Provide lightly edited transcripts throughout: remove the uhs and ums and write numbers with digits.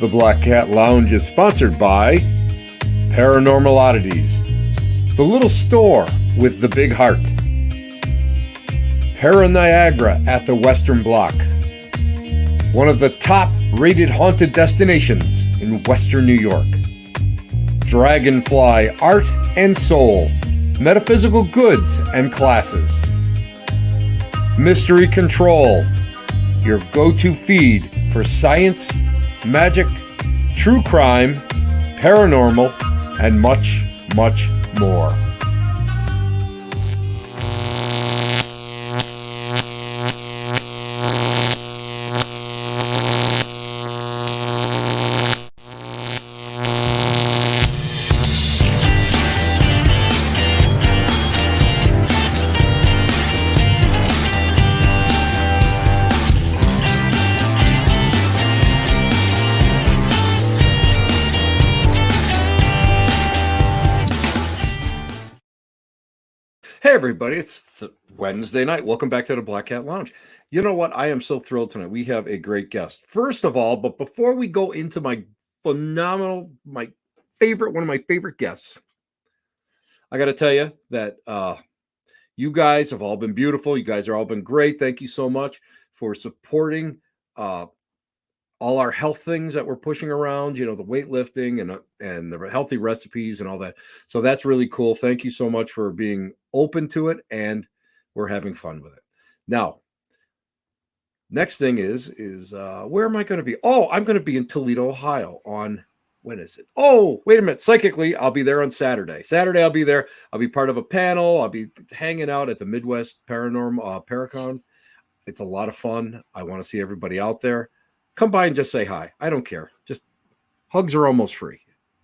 The Black Cat Lounge is sponsored by Paranormal Oddities, the little store with the big heart, Niagara at the Western Block, one of the top-rated haunted destinations in Western New York, Dragonfly Art and Soul, metaphysical goods and classes, Mystery Control, your go-to feed for science, magic, true crime, paranormal, and much, much more. Hey everybody, it's Wednesday night. Welcome back to the Black Cat Lounge. You know what? I am so thrilled tonight. We have a great guest. First of all, but before we go into my phenomenal, one of my favorite guests, I got to tell you that you guys have all been beautiful. You guys are all been great. Thank you so much for supporting all our health things that we're pushing around, you know, the weightlifting and the healthy recipes and all that. So that's really cool. Thank you so much for being open to it, and we're having fun with it. Now, next thing is where am I going to be? Oh, I'm going to be in Toledo, Ohio on, when is it? Oh, wait a minute. Psychically, I'll be there on Saturday. I'll be there. I'll be part of a panel. I'll be hanging out at the Midwest Paranormal Paracon. It's a lot of fun. I want to see everybody out there. Come by and just say hi. I don't care. Just hugs are almost free.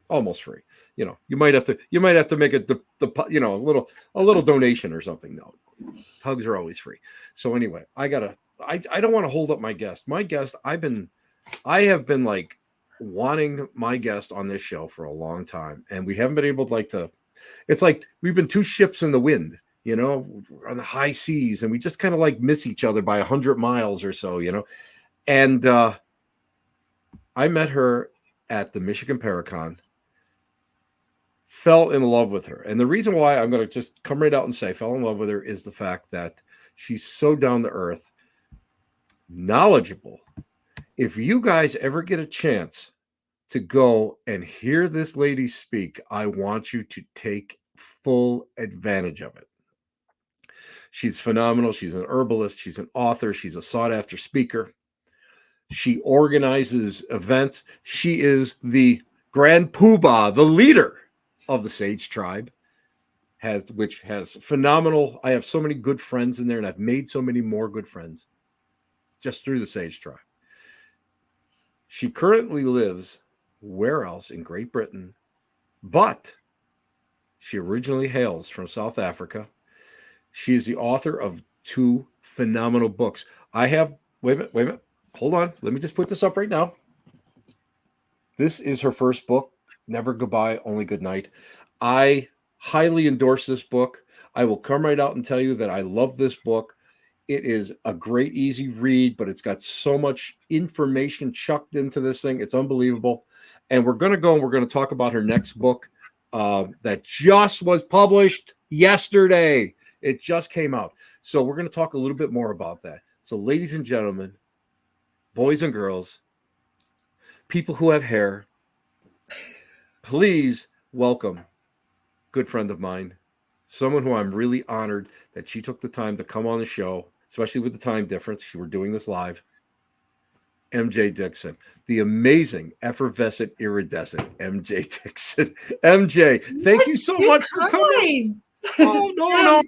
Almost free. You know, you might have to make a little donation or something. No, hugs are always free. So anyway, I don't want to hold up my guest. My guest, I have been like wanting my guest on this show for a long time, and we haven't been able to it's like we've been two ships in the wind, you know, on the high seas, and we just kind of like miss each other by 100 miles or so, you know. And I met her at the Michigan Paracon, fell in love with her. And the reason why I'm going to just come right out and say fell in love with her is the fact that she's so down to earth, knowledgeable. If you guys ever get a chance to go and hear this lady speak, I want you to take full advantage of it. She's phenomenal. She's an herbalist. She's an author. She's a sought-after speaker. She organizes events. She is the Grand Poobah, the leader of the Sage Tribe, which has phenomenal. I have so many good friends in there, and I've made so many more good friends just through the Sage Tribe. She currently lives where else? In Great Britain, but she originally hails from South Africa. She is the author of 2 phenomenal books. Wait a minute. Hold on. Let me just put this up right now. This is her first book, Never Goodbye, Only Good Night. I highly endorse this book. I will come right out and tell you that I love this book. It is a great, easy read, but it's got so much information chucked into this thing. It's unbelievable. And we're going to talk about her next book that just was published yesterday. It just came out. So we're going to talk a little bit more about that. So ladies and gentlemen, boys and girls, people who have hair, please welcome good friend of mine, someone who I'm really honored that she took the time to come on the show, especially with the time difference. We're doing this live. MJ Dickson, the amazing, effervescent, iridescent MJ Dickson. MJ, thank you so much for coming. Oh, no.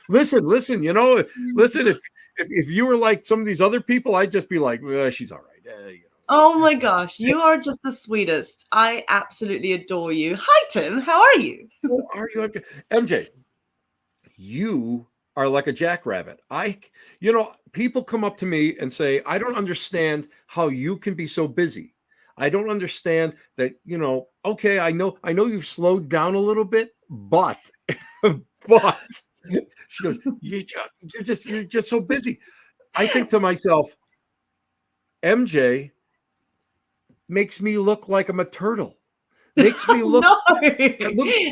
Listen, you know, if you were like some of these other people, I'd just be like, she's all right. You know. Oh my gosh, you are just the sweetest. I absolutely adore you. Hi, Tim. How are you? How are you, MJ? You are like a jackrabbit. People come up to me and say, I don't understand how you can be so busy. I don't understand that, you know, okay, I know you've slowed down a little bit, but she goes, you're just so busy. I think to myself, MJ makes me look like I'm a turtle. Makes me look No, makes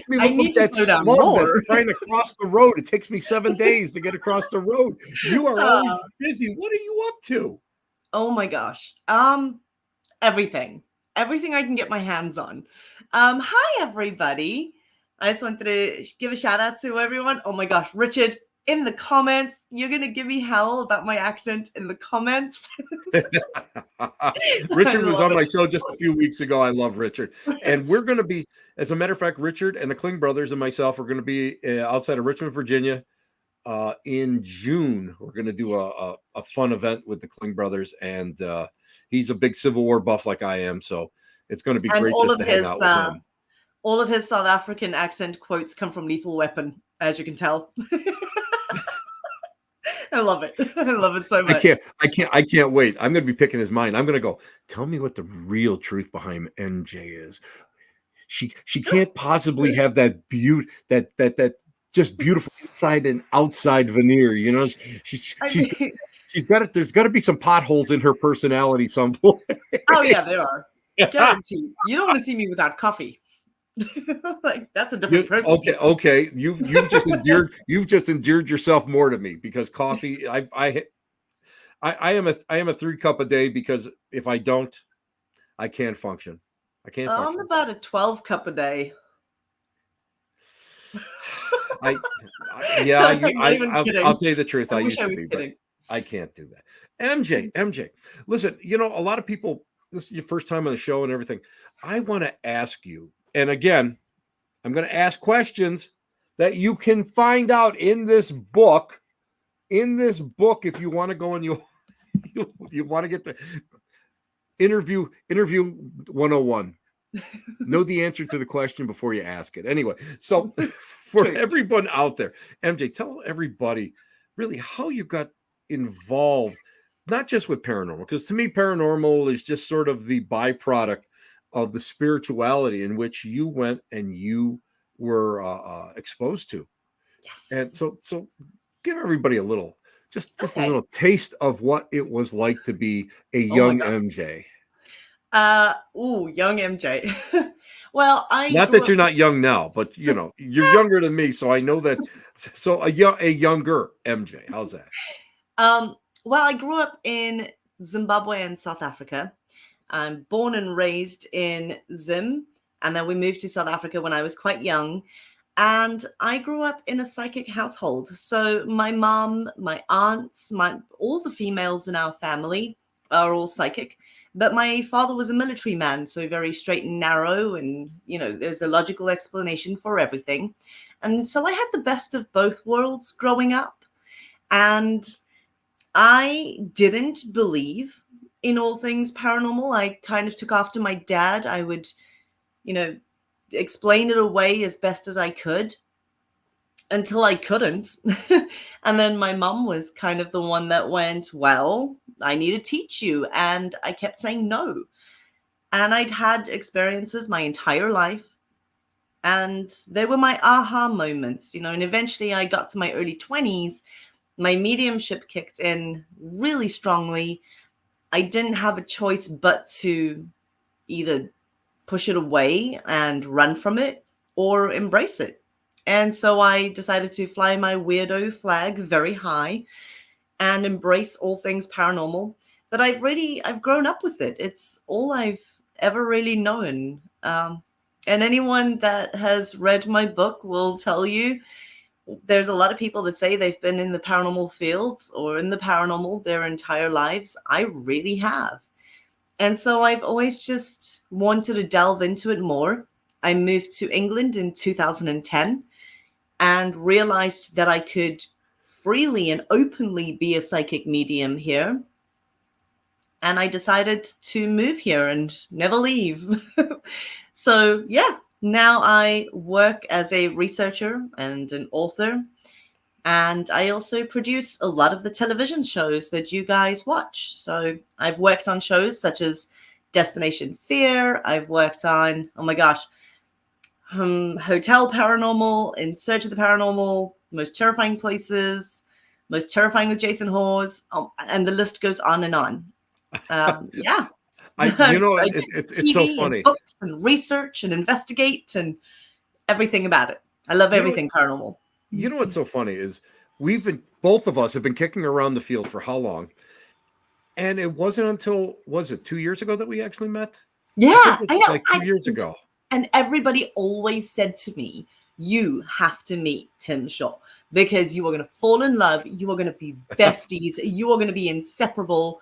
me I look need like to that slow down slug that's more. trying to cross the road. It takes me 7 days to get across the road. You are always Uh, busy. What are you up to? oh my gosh. Everything. Everything I can get my hands on. Hi everybody. I just wanted to give a shout out to everyone. Oh my gosh, Richard, in the comments, you're gonna give me hell about my accent in the comments. I Richard was love on my show just a few weeks ago. I love Richard. it. And we're going to be, as a matter of fact, Richard and the Kling brothers and myself are going to be outside of Richmond, Virginia in June. We're going to do a fun event with the Kling brothers. And he's a big Civil War buff like I am. So it's going to be And great just to hang out with him. all of his South African accent quotes come from Lethal Weapon, as you can tell. I love it. I love it so much. I can't wait. I'm going to be picking his mind. I'm going to go, tell me what the real truth behind MJ is. She can't possibly have that beauty, that just beautiful inside and outside veneer. You know, she's got it. There's got to be some potholes in her personality somewhere. Oh yeah, there are. Guaranteed. You don't want to see me without coffee. Like that's a different person. Okay. You've just endeared yourself more to me because coffee. I am a 3 cup a day because if I don't, I can't function. I can't I'm function. about a 12 cup a day. I'll tell you the truth. I used to be, but I can't do that. MJ, listen, you know, a lot of people, this is your first time on the show and everything. I want to ask you, and again, I'm going to ask questions that you can find out in this book. In this book, if you want to go and you want to get the interview 101. Know the answer to the question before you ask it. Anyway, so for everyone out there, MJ, tell everybody really how you got involved, not just with paranormal, because to me, paranormal is just sort of the byproduct of the spirituality in which you went and you were exposed to. Yes. And so give everybody a little, just a little taste of what it was like to be a young MJ. Young MJ. Well, Not that you're not young now, but you know, you're younger than me, so I know that. So a younger MJ. How's that? Well, I grew up in Zimbabwe and South Africa. I'm born and raised in Zim, and then we moved to South Africa when I was quite young. And I grew up in a psychic household. So my mom, my aunts, all the females in our family are all psychic. But my father was a military man, so very straight and narrow, and you know, there's a logical explanation for everything. And so I had the best of both worlds growing up. And I didn't believe in all things paranormal. I kind of took after my dad. I would, you know, explain it away as best as I could until I couldn't. And then my mom was kind of the one that went, well, I need to teach you. And I kept saying no. And I'd had experiences my entire life. And they were my aha moments, you know, and eventually I got to my early 20s. My mediumship kicked in really strongly. I didn't have a choice but to either push it away and run from it or embrace it. And so I decided to fly my weirdo flag very high and embrace all things paranormal. But I've grown up with it. It's all I've ever really known. And anyone that has read my book will tell you there's a lot of people that say they've been in the paranormal field or in the paranormal their entire lives. I really have. And so I've always just wanted to delve into it more. I moved to England in 2010 and realized that I could freely and openly be a psychic medium here. And I decided to move here and never leave. So, yeah, now I work as a researcher and an author. And I also produce a lot of the television shows that you guys watch. So I've worked on shows such as Destination Fear. I've worked on, oh my gosh, Hotel Paranormal, In Search of the Paranormal, Most Terrifying Places, Most Terrifying with Jason Hawes, and the list goes on and on. Yeah. I do it's so TV and funny. books and research and investigate and everything about it. I love You know everything paranormal. you know what's so funny is both of us have been kicking around the field for how long? And it wasn't until, was it 2 years ago that we actually met? I think Yeah, it I was know. like 2 years ago. And everybody always said to me, you have to meet Tim Shaw because you are going to fall in love. You are going to be besties. You are going to be inseparable.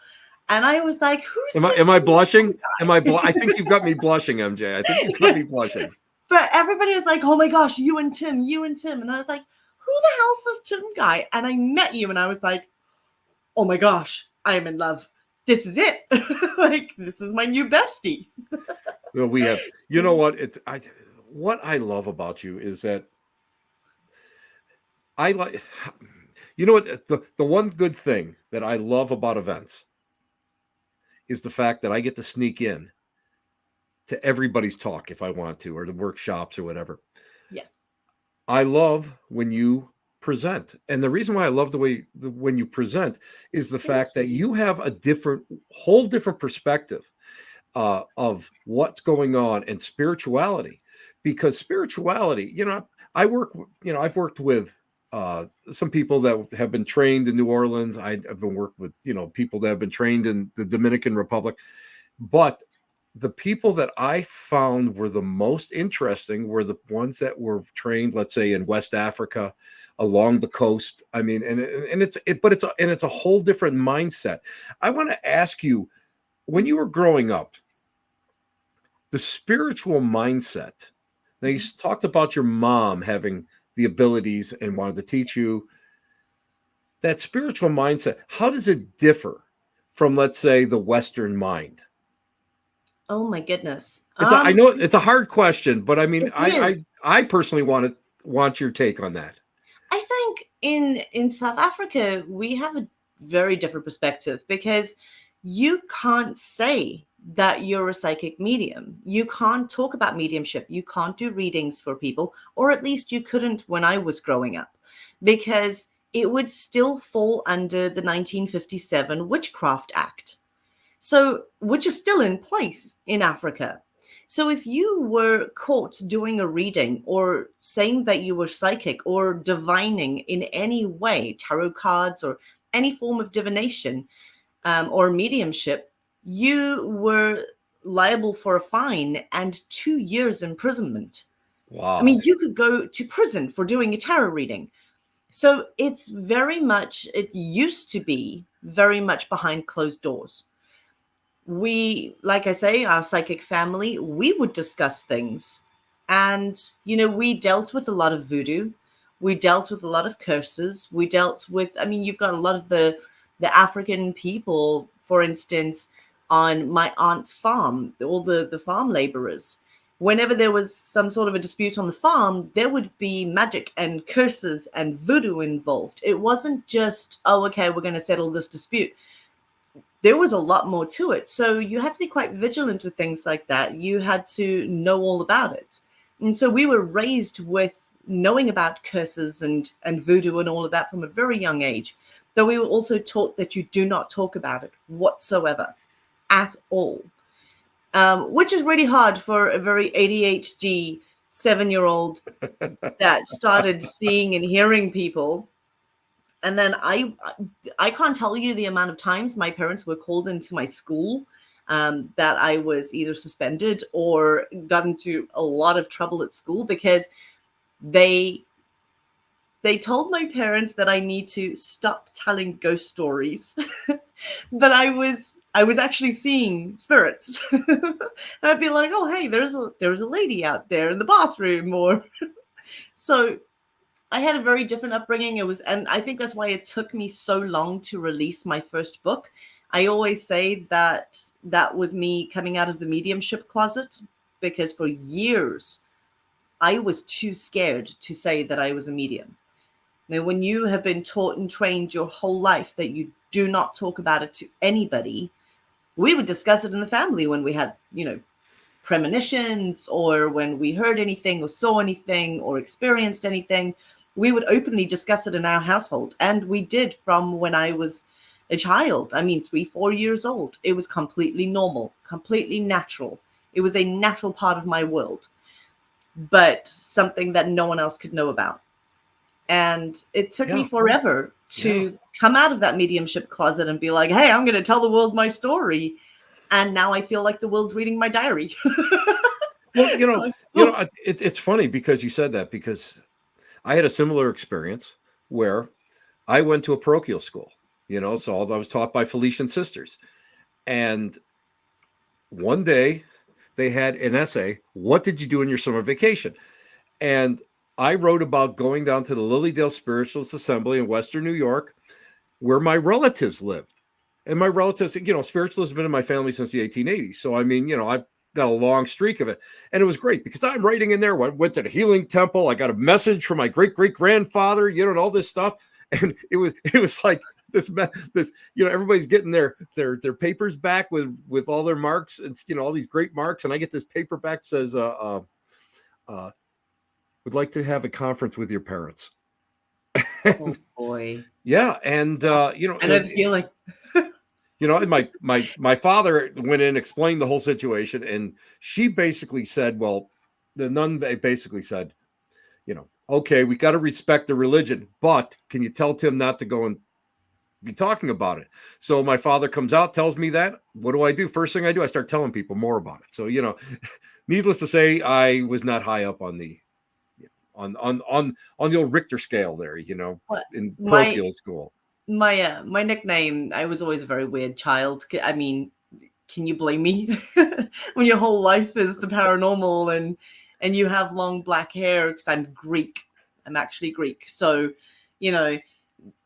And I was like, who's this Am I Tim Shaw blushing? guy? I think you've got me blushing, MJ. I think you've got me blushing. But everybody was like, oh my gosh, you and Tim, you and Tim. And I was like, who the hell's this Tim guy? And I met you and I was like, oh my gosh, I am in love. This is it. Like, this is my new bestie. Well, we have, you know what? What I love about you is that I like, you know what? The one good thing that I love about events is the fact that I get to sneak in to everybody's talk if I want to, or the workshops or whatever. Yeah. I love when you present. And the reason why I love when you present is the Thank fact that you. you have a whole different perspective of what's going on in spirituality. Because spirituality, I've worked with some people that have been trained in New Orleans. I've been worked with, people that have been trained in the Dominican Republic. But the people that I found were the most interesting were the ones that were trained, let's say, in West Africa, along the coast. I mean, it's a whole different mindset. I want to ask you, when you were growing up, the spiritual mindset. Now, you talked about your mom having the abilities and wanted to teach you that spiritual mindset. How does it differ from, let's say, the Western mind? Oh my goodness. I know it's a hard question, but I mean, It is. I personally want your take on that. I think in South Africa we have a very different perspective because you can't say that you're a psychic medium. You can't talk about mediumship. You can't do readings for people, or at least you couldn't when I was growing up, because it would still fall under the 1957 Witchcraft Act. So, which is still in place in Africa. So, if you were caught doing a reading or saying that you were psychic or divining in any way, tarot cards or any form of divination or mediumship, you were liable for a fine and 2 years imprisonment. I Wow. mean, you could go to prison for doing a tarot reading. So it's very much, it used to be very much behind closed doors. We, like I say, our psychic family, we would discuss things. And, we dealt with a lot of voodoo. We dealt with a lot of curses. We dealt with, I mean, you've got a lot of the African people, for instance, on my aunt's farm, all the farm laborers. Whenever there was some sort of a dispute on the farm, there would be magic and curses and voodoo involved. It wasn't just, oh, okay, we're going to settle this dispute. There was a lot more to it. So you had to be quite vigilant with things like that. You had to know all about it. And so we were raised with knowing about curses and voodoo and all of that from a very young age. Though we were also taught that you do not talk about it whatsoever at all, which is really hard for a very ADHD 7-year-old that started seeing and hearing people. And then I can't tell you the amount of times my parents were called into my school that I was either suspended or got into a lot of trouble at school because they told my parents that I need to stop telling ghost stories. But I was actually seeing spirits. And I'd be like, oh hey, there's a lady out there in the bathroom, or so I had a very different upbringing. And I think that's why it took me so long to release my first book. I always say that was me coming out of the mediumship closet, because for years I was too scared to say that I was a medium. Now, when you have been taught and trained your whole life that you do not talk about it to anybody, we would discuss it in the family when we had, premonitions, or when we heard anything or saw anything or experienced anything. We would openly discuss it in our household. And we did from when I was a child. I mean, 3-4 years old. It was completely normal, completely natural. It was a natural part of my world, but something that no one else could know about. And it took me Yeah. forever Yeah. to come out of that mediumship closet and be like, hey, I'm going to tell the world my story. And now I feel like the world's reading my diary. Well, Like, oh, it's funny because you said that, because I had a similar experience where I went to a parochial school, so I was taught by Felician sisters. And one day they had an essay, what did you do in your summer vacation? And I wrote about going down to the Lilydale Spiritualist Assembly in Western New York, where my relatives lived. And my relatives, spiritualism has been in my family since the 1880s. So, I mean, I've got a long streak of it. And it was great because I'm writing in there, went to the healing temple. I got a message from my great great grandfather, and all this stuff. And it was like this, everybody's getting their papers back with all their marks. It's, all these great marks. And I get this paper back that says, would like to have a conference with your parents. oh boy. Yeah. And, I know the feeling. and my father went in, explained the whole situation, and she basically said, well, the nun basically said, okay, we got to respect the religion, but can you tell Tim not to go and be talking about it? So my father comes out, tells me that. What do I do? First thing I do, I start telling people more about it. So, needless to say, I was not high up on the on the old Richter scale there, What? in My parochial school. my nickname, I was always a very weird child. I mean, can you blame me? When your whole life is the paranormal and you have long black hair, because I'm Greek. I'm actually Greek. So,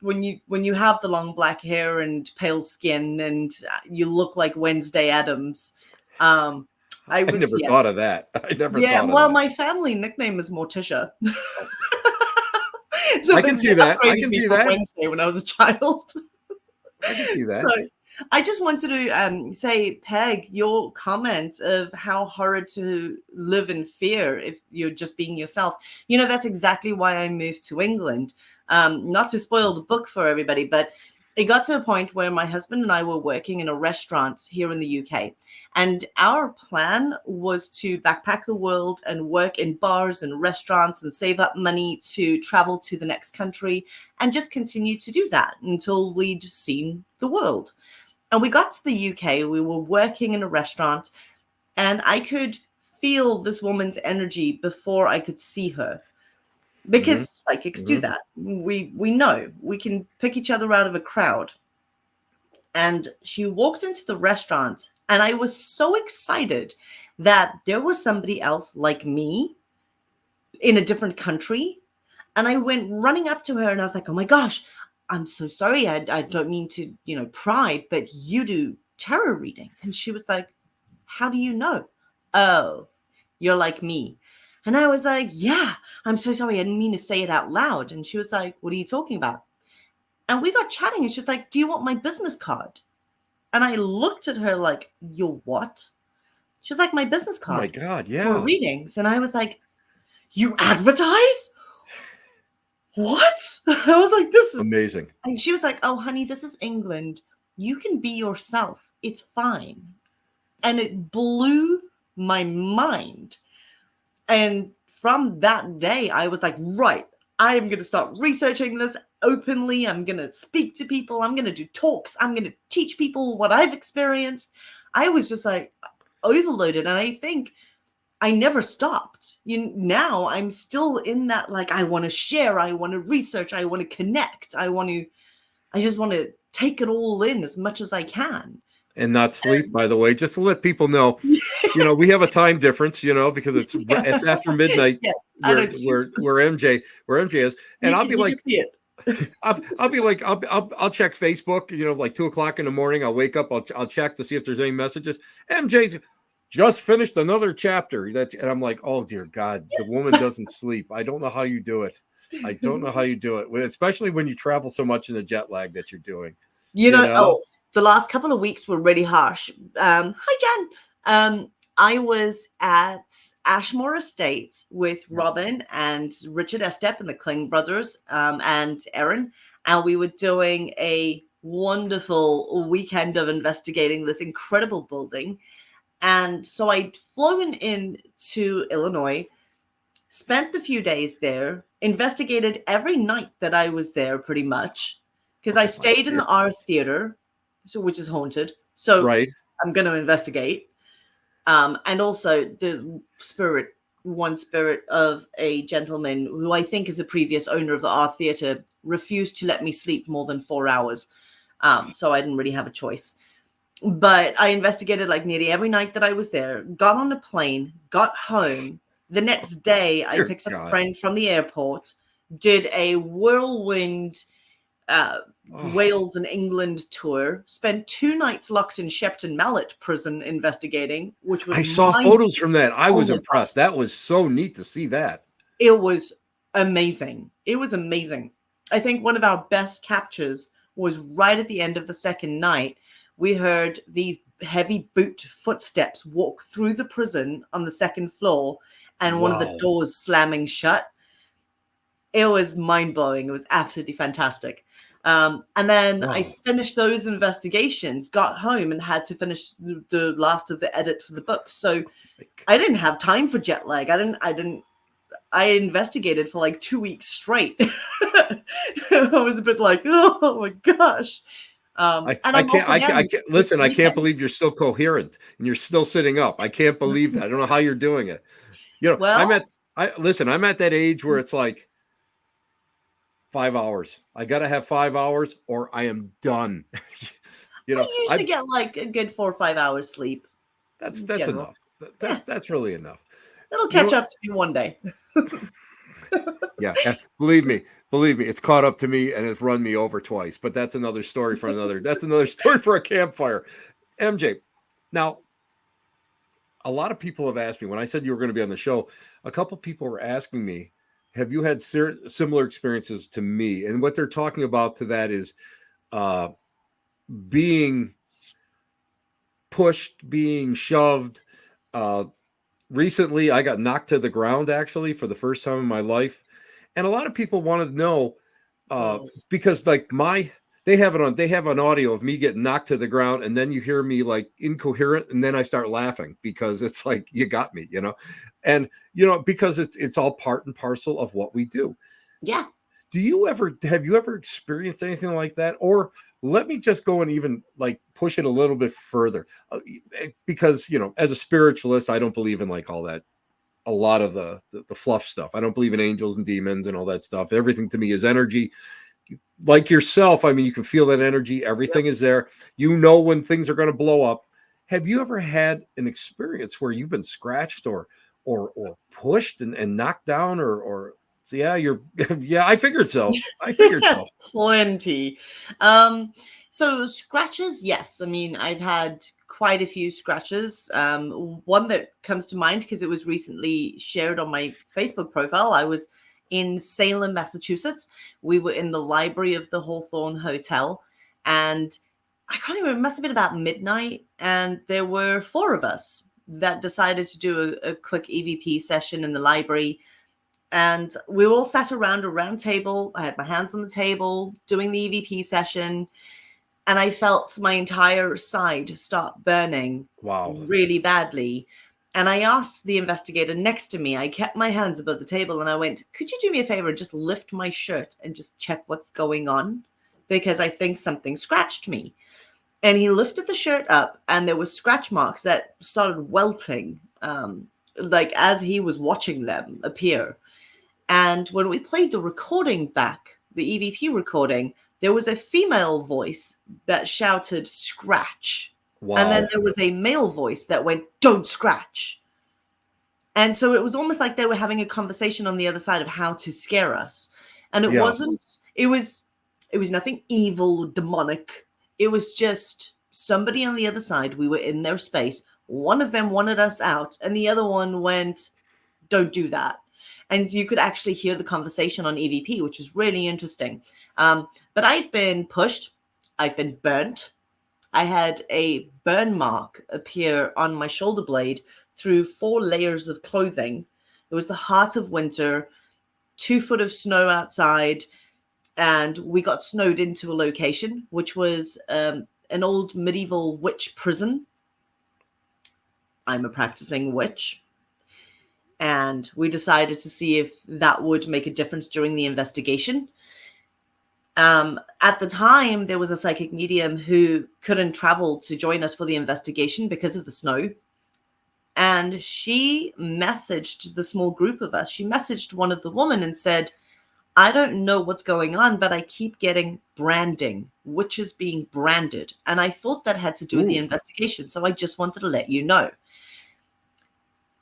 when you have the long black hair and pale skin and you look like Wednesday Addams, I I was, never thought of that. I never yeah. thought of Well, that. my family nickname is Morticia. Oh, So I they can see that. I upgraded can me see from that. Wednesday when I was a child. I can see that. So I just wanted to say, Peg, your comment of how horrid to live in fear if you're just being yourself. That's exactly why I moved to England. Not to spoil the book for everybody, but it got to a point where my husband and I were working in a restaurant here in the UK. And our plan was to backpack the world and work in bars and restaurants and save up money to travel to the next country and just continue to do that until we'd seen the world. And we got to the UK, we were working in a restaurant, and I could feel this woman's energy before I could see her. Hmm. Because psychics do Hmm. that. We know we can pick each other out of a crowd. And she walked into the restaurant, and I was so excited that there was somebody else like me in a different country. And I went running up to her and I was like, oh my gosh, I'm so sorry. I don't mean to, pry, but you do tarot reading. And she was like, how do you know? Oh, you're like me. And I was like, yeah, I'm so sorry. I didn't mean to say it out loud. And she was like, what are you talking about? And we got chatting and she was like, do you want my business card? And I looked at her like, your what? She was like, my business Oh my card God. for Yeah. readings. And I was like, you advertise? What? I was like, this is, Amazing. and she was like, oh, honey, this is England. You can be yourself. It's fine. And it blew my mind. And from that day, I was like, right, I am going to start researching this openly. I'm going to speak to people. I'm going to do talks. I'm going to teach people what I've experienced. I was just like overloaded. And I think I never stopped. Now I'm still in that, like, I want to share, I want to research, I want to connect, I just want to take it all in as much as I can. And not sleep, by the way, just to let people know, we have a time difference, because it's after midnight Yes, I where don't sleep. MJ is, and I'll be You like, can see it. I'll be like, I'll check Facebook, like 2 o'clock in the morning. I'll wake up, I'll check to see if there's any messages. MJ's just finished another chapter. And I'm like, oh dear God, the woman doesn't sleep. I don't know how you do it. I don't know how you do it, especially when you travel so much in the jet lag that you're doing. Oh, the last couple of weeks were really harsh. Hi, Jen. I was at Ashmore Estates with Robin and Richard Estep and the Kling brothers, and Erin, and we were doing a wonderful weekend of investigating this incredible building. And so I'd flown in to Illinois, spent the few days there, investigated every night that I was there pretty much, because I Oh my stayed in dear. the art theater, so which is haunted. So Right. I'm going to investigate. And also one spirit of a gentleman who I think is the previous owner of the art theater refused to let me sleep more than 4 hours. So I didn't really have a choice. But I investigated like nearly every night that I was there, got on a plane, got home. The next day, I Dear picked up a God. friend from the airport, did a whirlwind uh, Oh, Wales and England tour, spent 2 nights locked in Shepton Mallet prison investigating, which was I saw mind. photos from that. I Oh was my God. impressed. That was so neat to see that. It was amazing. It was amazing. I think one of our best captures was right at the end of the second night. We heard these heavy boot footsteps walk through the prison on the second floor and one of the Wow. doors slamming shut. It was mind blowing. It was absolutely fantastic. And then I Wow. finished those investigations, got home, and had to finish the last of the edit for the book. So Like, I didn't have time for jet lag. I investigated for like 2 weeks straight. I was a bit like, oh my gosh. And I'm off I again can't this listen. I can't weekend. believe you're still coherent and you're still sitting up. I can't believe that. I don't know how you're doing it. Well, I'm at that age where it's like 5 hours. I got to have 5 hours or I am done. I I usually get like a good 4 or 5 hours sleep in that's general. enough. Yeah, That's really enough. it'll You know catch what? up to me one day. Yeah, believe me, it's caught up to me and it's run me over twice. But that's another story for another. That's another story for a campfire. MJ, now a lot of people have asked me when I said you were going to be on the show. A couple people were asking me, "Have you had similar experiences to me?" And what they're talking about to that is uh, being pushed, being shoved. Uh, Recently, I got knocked to the ground actually for the first time in my life, and a lot of people wanted to know because like they have an audio of me getting knocked to the ground, and then you hear me like incoherent, and then I start laughing because it's like you got me, and because it's all part and parcel of what we do. Yeah. Do you ever have you ever experienced anything like that? Or let me just go and even like push it a little bit further. Because, as a spiritualist, I don't believe in like all that, a lot of the fluff stuff. I don't believe in angels and demons and all that stuff. Everything to me is energy. Like yourself, I mean, you can feel that energy. Yep. Everything is there. You know when things are going to blow up. Have you ever had an experience where you've been scratched or pushed and knocked down or so yeah, you're yeah, I figured so. I figured so. Plenty. Um, so scratches, yes. I mean, I've had quite a few scratches. One that comes to mind because it was recently shared on my Facebook profile. I was in Salem, Massachusetts. We were in the library of the Hawthorne Hotel, and I can't even remember, it must have been about midnight, and there were four of us that decided to do a quick EVP session in the library, and we all sat around a round table. I had my hands on the table doing the EVP session, and I felt my entire side start burning Wow. really badly. And I asked the investigator next to me, I kept my hands above the table and I went, could you do me a favor and just lift my shirt and just check what's going on? Because I think something scratched me. And he lifted the shirt up and there were scratch marks that started welting, like as he was watching them appear. And when we played the recording back, the EVP recording, there was a female voice that shouted, scratch. And then Wow. there was a male voice that went, don't scratch. And so it was almost like they were having a conversation on the other side of how to scare us. And Yeah. it was nothing evil, demonic. It was just somebody on the other side. We were in their space. One of them wanted us out, and the other one went, don't do that. And you could actually hear the conversation on EVP, which was really interesting. But I've been pushed. I've been burnt. I had a burn mark appear on my shoulder blade through 4 layers of clothing. It was the heart of winter, 2 foot of snow outside. and we got snowed into a location, which was an old medieval witch prison. I'm a practicing witch. And we decided to see if that would make a difference during the investigation. At the time, there was a psychic medium who couldn't travel to join us for the investigation because of the snow. And she messaged the small group of us. She messaged one of the women and said, I don't know what's going on, but I keep getting branding, witches being branded. And I thought that had to do with the investigation. So I just wanted to let you know.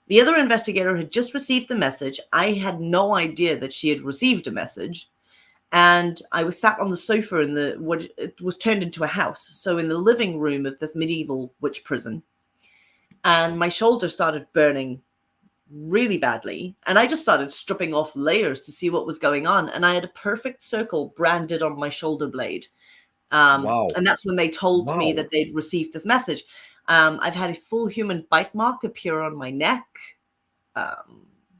The other investigator had just received the message. I had no idea that she had received a message. And I was sat on the sofa in what it was turned into a house. So in the living room of this medieval witch prison. And my shoulder started burning really badly. And I just started stripping off layers to see what was going on. And I had a perfect circle branded on my shoulder blade. Wow. And that's when they told me that they'd received this message. I've had a full human bite mark appear on my neck.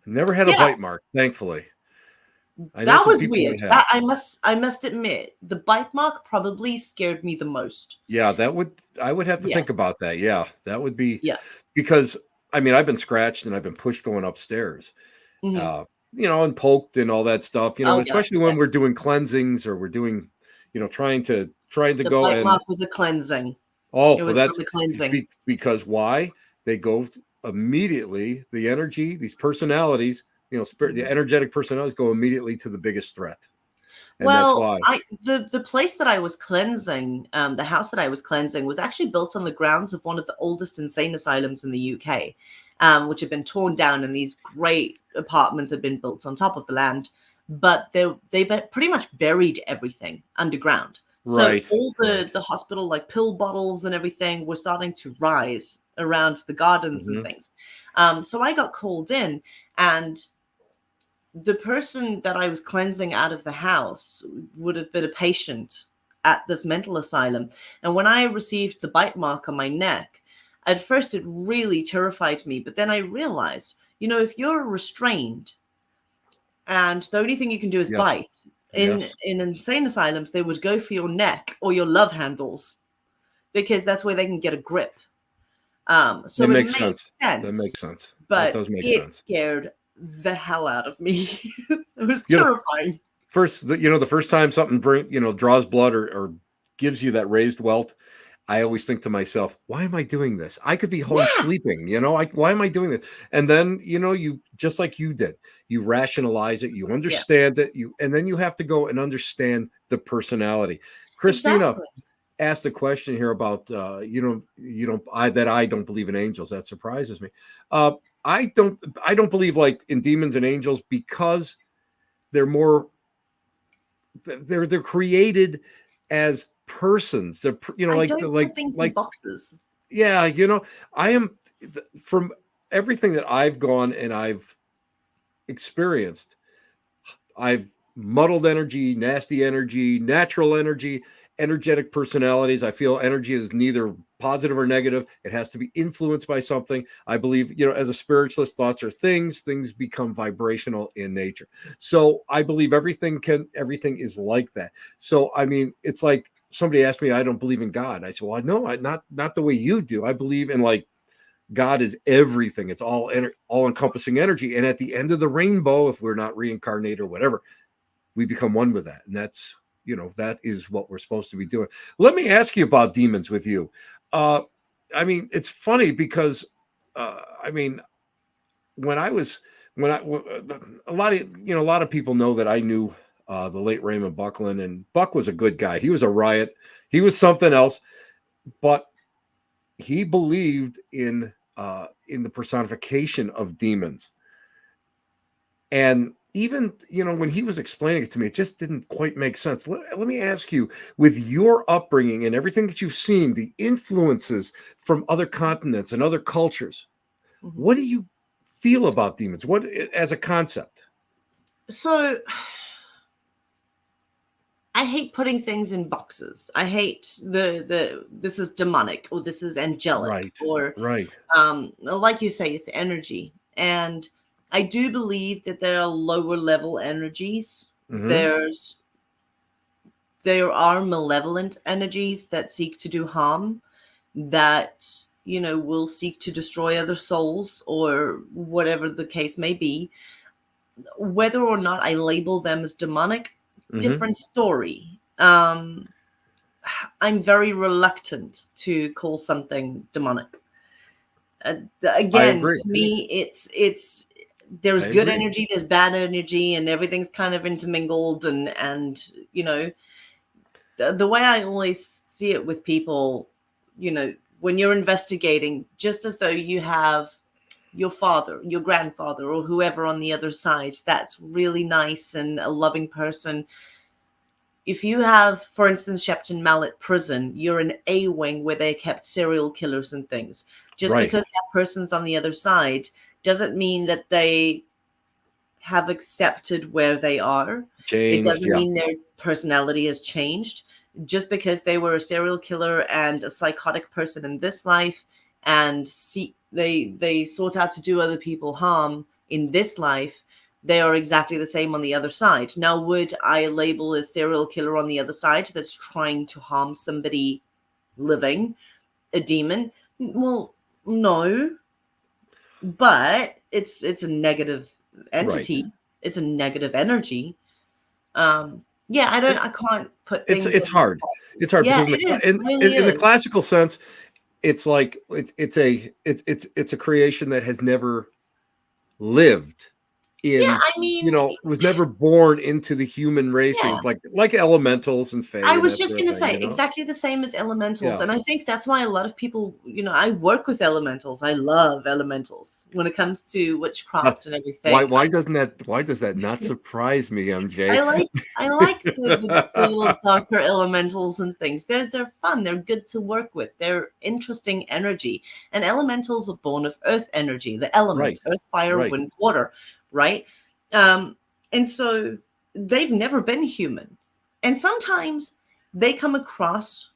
Never had a bite mark, thankfully. That was weird. I must admit, the bite mark probably scared me the most. Yeah, I would have to think about that. Yeah, that would be because I mean I've been scratched and I've been pushed going upstairs, and poked and all that stuff. Especially when we're doing cleansings or we're doing, trying to the go. Bite mark was a cleansing. Oh, well, that's cleansing. Because why? They go immediately. The energy, these personalities, spirit, the energetic personalities go immediately to the biggest threat. And that's why. The place that I was cleansing, the house that I was cleansing was actually built on the grounds of one of the oldest insane asylums in the UK, which had been torn down, and these great apartments had been built on top of the land. But they pretty much buried everything underground. So all the hospital, like pill bottles and everything, were starting to rise around the gardens and things. So I got called in, and the person that I was cleansing out of the house would have been a patient at this mental asylum. And when I received the bite mark on my neck, at first it really terrified me. But then I realized, if you're restrained and the only thing you can do is bite, in insane asylums, they would go for your neck or your love handles because that's where they can get a grip. So it makes sense. That makes sense. But that does make sense. Scared the hell out of me. It was terrifying. The first time something draws blood or gives you that raised welt, I always think to myself, why am I doing this? I could be home sleeping, why am I doing this? And then, you just like you did, you rationalize it, you understand it, and then you have to go and understand the personality. Christina asked a question here about, I don't believe in angels. That surprises me. I don't believe like in demons and angels because they're created as persons. They're like boxes. Yeah, I am from everything that I've gone and I've experienced. I've muddled energy, nasty energy, natural energy, energetic personalities. I feel energy is neither positive or negative. It has to be influenced by something. I believe, as a spiritualist, thoughts are things become vibrational in nature. So I believe everything is like that. So, I mean, it's like somebody asked me, I don't believe in God. I said, well, no, not the way you do. I believe in God is everything. It's all encompassing energy. And at the end of the rainbow, if we're not reincarnated or whatever, we become one with that. And that's, that is what we're supposed to be doing. Let me ask you about demons with you. I mean, it's funny because, when a lot of people know that I knew the late Raymond Buckland, and Buck was a good guy. He was a riot. He was something else, but he believed in the personification of demons. And even, when he was explaining it to me, it just didn't quite make sense. Let me ask you, with your upbringing and everything that you've seen, the influences from other continents and other cultures, what do you feel about demons? What, as a concept? So I hate putting things in boxes. I hate this is demonic or this is angelic or like you say, it's energy. And I do believe that there are lower level energies. There's there are malevolent energies that seek to do harm, that, you know, will seek to destroy other souls or whatever the case may be. Whether or not I label them as demonic, Hmm. different story. I'm very reluctant to call something demonic. I Again, agree. to me, it's there's I good agree. energy, there's bad energy, and everything's kind of intermingled. And you know, the way I always see it with people, you know, when you're investigating, just as though you have your father, your grandfather, or whoever on the other side that's really nice and a loving person. If you have, for instance, Shepton Mallet Prison, you're an A wing where they kept serial killers and things. Just Right. because that person's on the other side doesn't mean that they have accepted where they are. It Changed. doesn't Yeah. mean their personality has changed. Just because they were a serial killer and a psychotic person in this life, and they sought out to do other people harm in this life, they are exactly the same on the other side. Now, would I label a serial killer on the other side that's trying to harm somebody living a demon? Well, no, but it's a negative Right. entity. It's a negative energy. Yeah, It, I can't put it's things it's in. hard. It's hard Yeah, because it is. It really in the is. classical sense, it's like it's a creation that has never lived Yeah, in, I mean, was never born into the human yeah. races, like elementals and I fae and was that just sort of going to thing, say you know? exactly the same as elementals. Yeah. And I think that's why a lot of people, you know, I work with elementals. I love elementals when it comes to Uh, witchcraft and everything. why does that not surprise me, I MJ? like I like the little darker elementals and things. They're fun. They're good to work with. They're interesting energy. And elementals are born of earth energy, the Right. elements, earth, fire, Right. wind, water, right? Um, and so they've never been human. And sometimes they come across,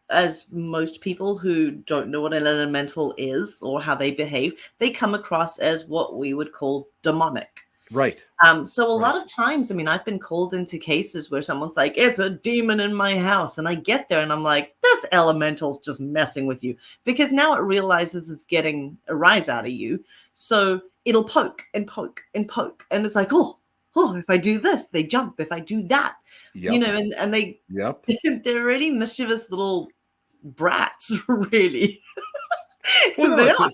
as most people who don't know what an elemental is or how they behave, they come across as what we would call demonic. Right. So a Right. lot of times, I mean, I've been called into cases where someone's like, "It's a demon in my house," and I get there and I'm like, "This elemental's just messing with you," because now it realizes it's getting a rise out of you. So it'll poke and poke and poke, and it's like, "Oh, if I do this, they jump. If I do that, you Yep. know," and they Yep. they're really mischievous little brats, really. Well, no, They are.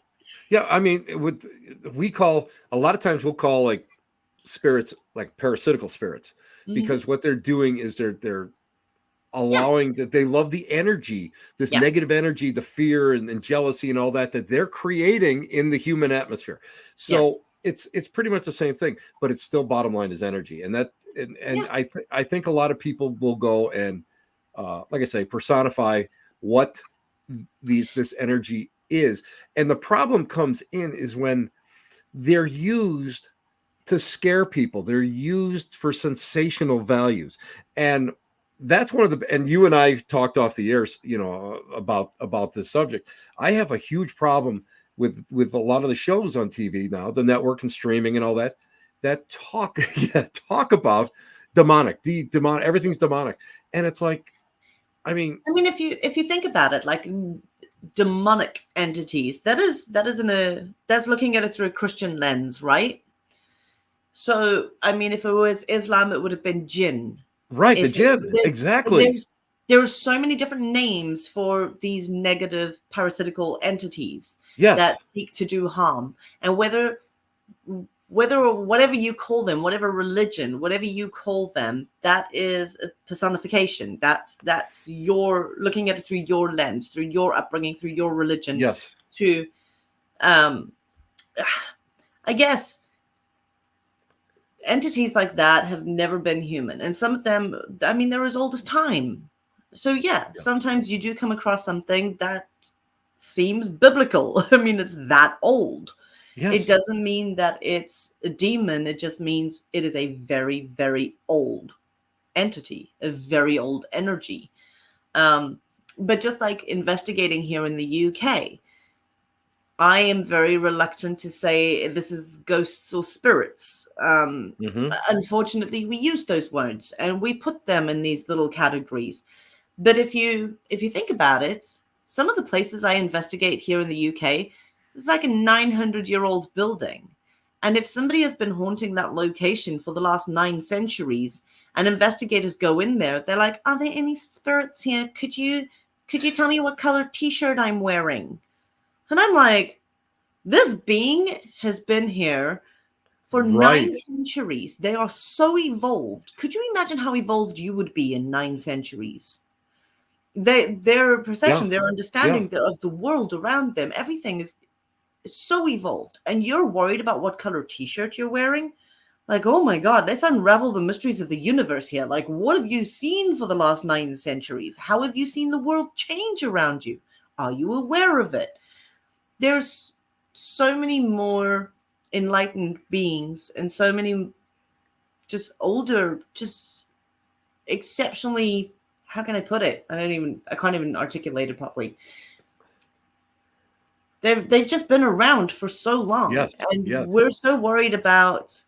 yeah, I mean, with we call a lot of times we'll call like spirits like parasitical spirits, Mhm. because what they're doing is they're Yeah, allowing that they love the energy, this yeah, negative energy, the fear and jealousy and all that they're creating in the human atmosphere. yes, So it's pretty much the same thing, but it's still bottom line is energy. And that yeah, and I think a lot of people will go and like I say, personify what this energy is. And the problem comes in is when they're used to scare people. They're used for sensational values. And that's one of the and you and I talked off the air, about this subject. I have a huge problem with a lot of the shows on TV now, the network and streaming and all that talk yeah, talk about demonic, everything's demonic. And it's like, I mean, I mean, if you think about it, like demonic entities, that's looking at it through a Christian lens, right? So, I mean, if it was Islam, it would have been jinn. right, the If gin, there, exactly. there's so many different names for these negative parasitical entities Yes. that seek to do harm, and whether or whatever you call them, whatever religion, whatever you call them, that is a personification. That's your looking at it through your lens, through your upbringing, through your religion. Yes. To, um, I guess entities like that have never been human, and some of them, I mean, they're as old as time. So yeah, Yes. sometimes you do come across something that seems biblical. I mean, it's that old. It Yes. doesn't mean that it's a demon. It just means it is a very, very old entity, a very old energy. Um, but just like investigating here in the UK, I am very reluctant to say this is ghosts or spirits. Mm-hmm. Unfortunately, we use those words and we put them in these little categories. But if you think about it, some of the places I investigate here in the UK is like a 900-year-old building. And if somebody has been haunting that location for the last 9 centuries and investigators go in there, they're like, "Are there any spirits here? Could you tell me what color t-shirt I'm wearing?" And I'm like, this being has been here for nine Right. centuries. They are so evolved. Could you imagine how evolved you would be in 9 centuries? Their Yeah. perception, their Yeah. understanding of the world around them, everything is so evolved. And you're worried about what color t-shirt you're wearing? Like, oh my God, let's unravel the mysteries of the universe here. Like, what have you seen for the last 9 centuries? How have you seen the world change around you? Are you aware of it? There's so many more enlightened beings and so many just older, just exceptionally, how can I put it? I can't even articulate it properly. They've just been around for so long, Yes. and Yes. we're so worried about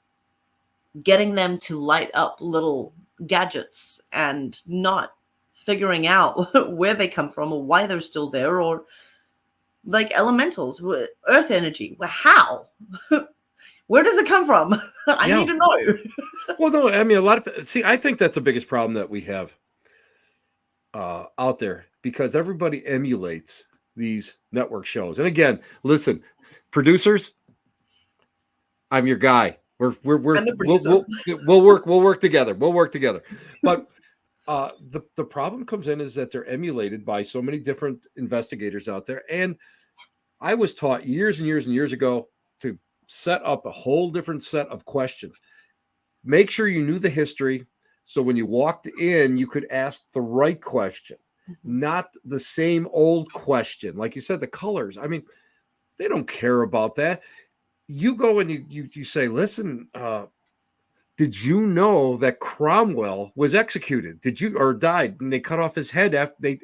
getting them to light up little gadgets and not figuring out where they come from or why they're still there, or like elementals, earth energy. Well, how? Where does it come from? I Yeah. need to know. Well, no, I mean, a lot of see, I think that's the biggest problem that we have out there because everybody emulates these network shows. And again, listen, producers, I'm your guy. I'm a producer. We'll work together. We'll work together. But the problem comes in is that they're emulated by so many different investigators out there. And I was taught years and years and years ago to set up a whole different set of questions. Make sure you knew the history. So when you walked in, you could ask the right question, Mhm. not the same old question. Like you said, the colors. I mean, they don't care about that. You go and you say, listen, did you know that Cromwell was executed? Did you or died and they cut off his head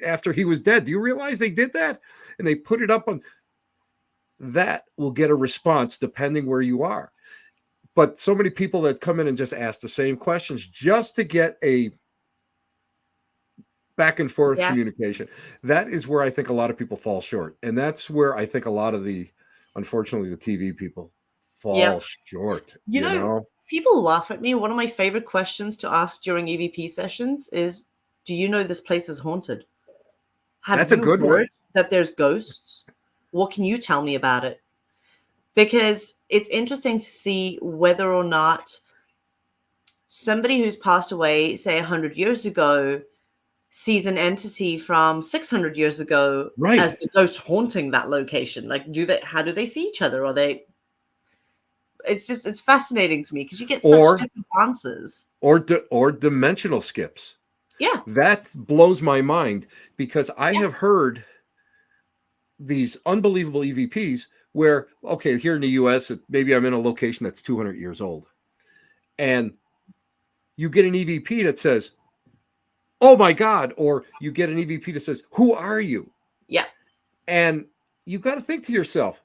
after he was dead? Do you realize they did that? And they put it up on that will get a response depending where you are. But so many people that come in and just ask the same questions just to get a back and forth Yeah. communication. That is where I think a lot of people fall short. And that's where I think a lot of unfortunately, the TV people Yeah. fall short, You know, people laugh at me. One of my favorite questions to ask during EVP sessions is, do you know this place is haunted? Have That's a you good one. heard that there's ghosts? What can you tell me about it? Because it's interesting to see whether or not somebody who's passed away, say 100 years ago, sees an entity from 600 years ago Right. as the ghost haunting that location. Like, how do they see each other? Are they, it's fascinating to me because you get such Or different answers. or dimensional skips. Yeah. That blows my mind because I Yeah. have heard these unbelievable EVPs where, okay, here in the US, maybe I'm in a location that's 200 years old. And you get an EVP that says, oh my God, or you get an EVP that says, who are you? Yeah. And you got to think to yourself,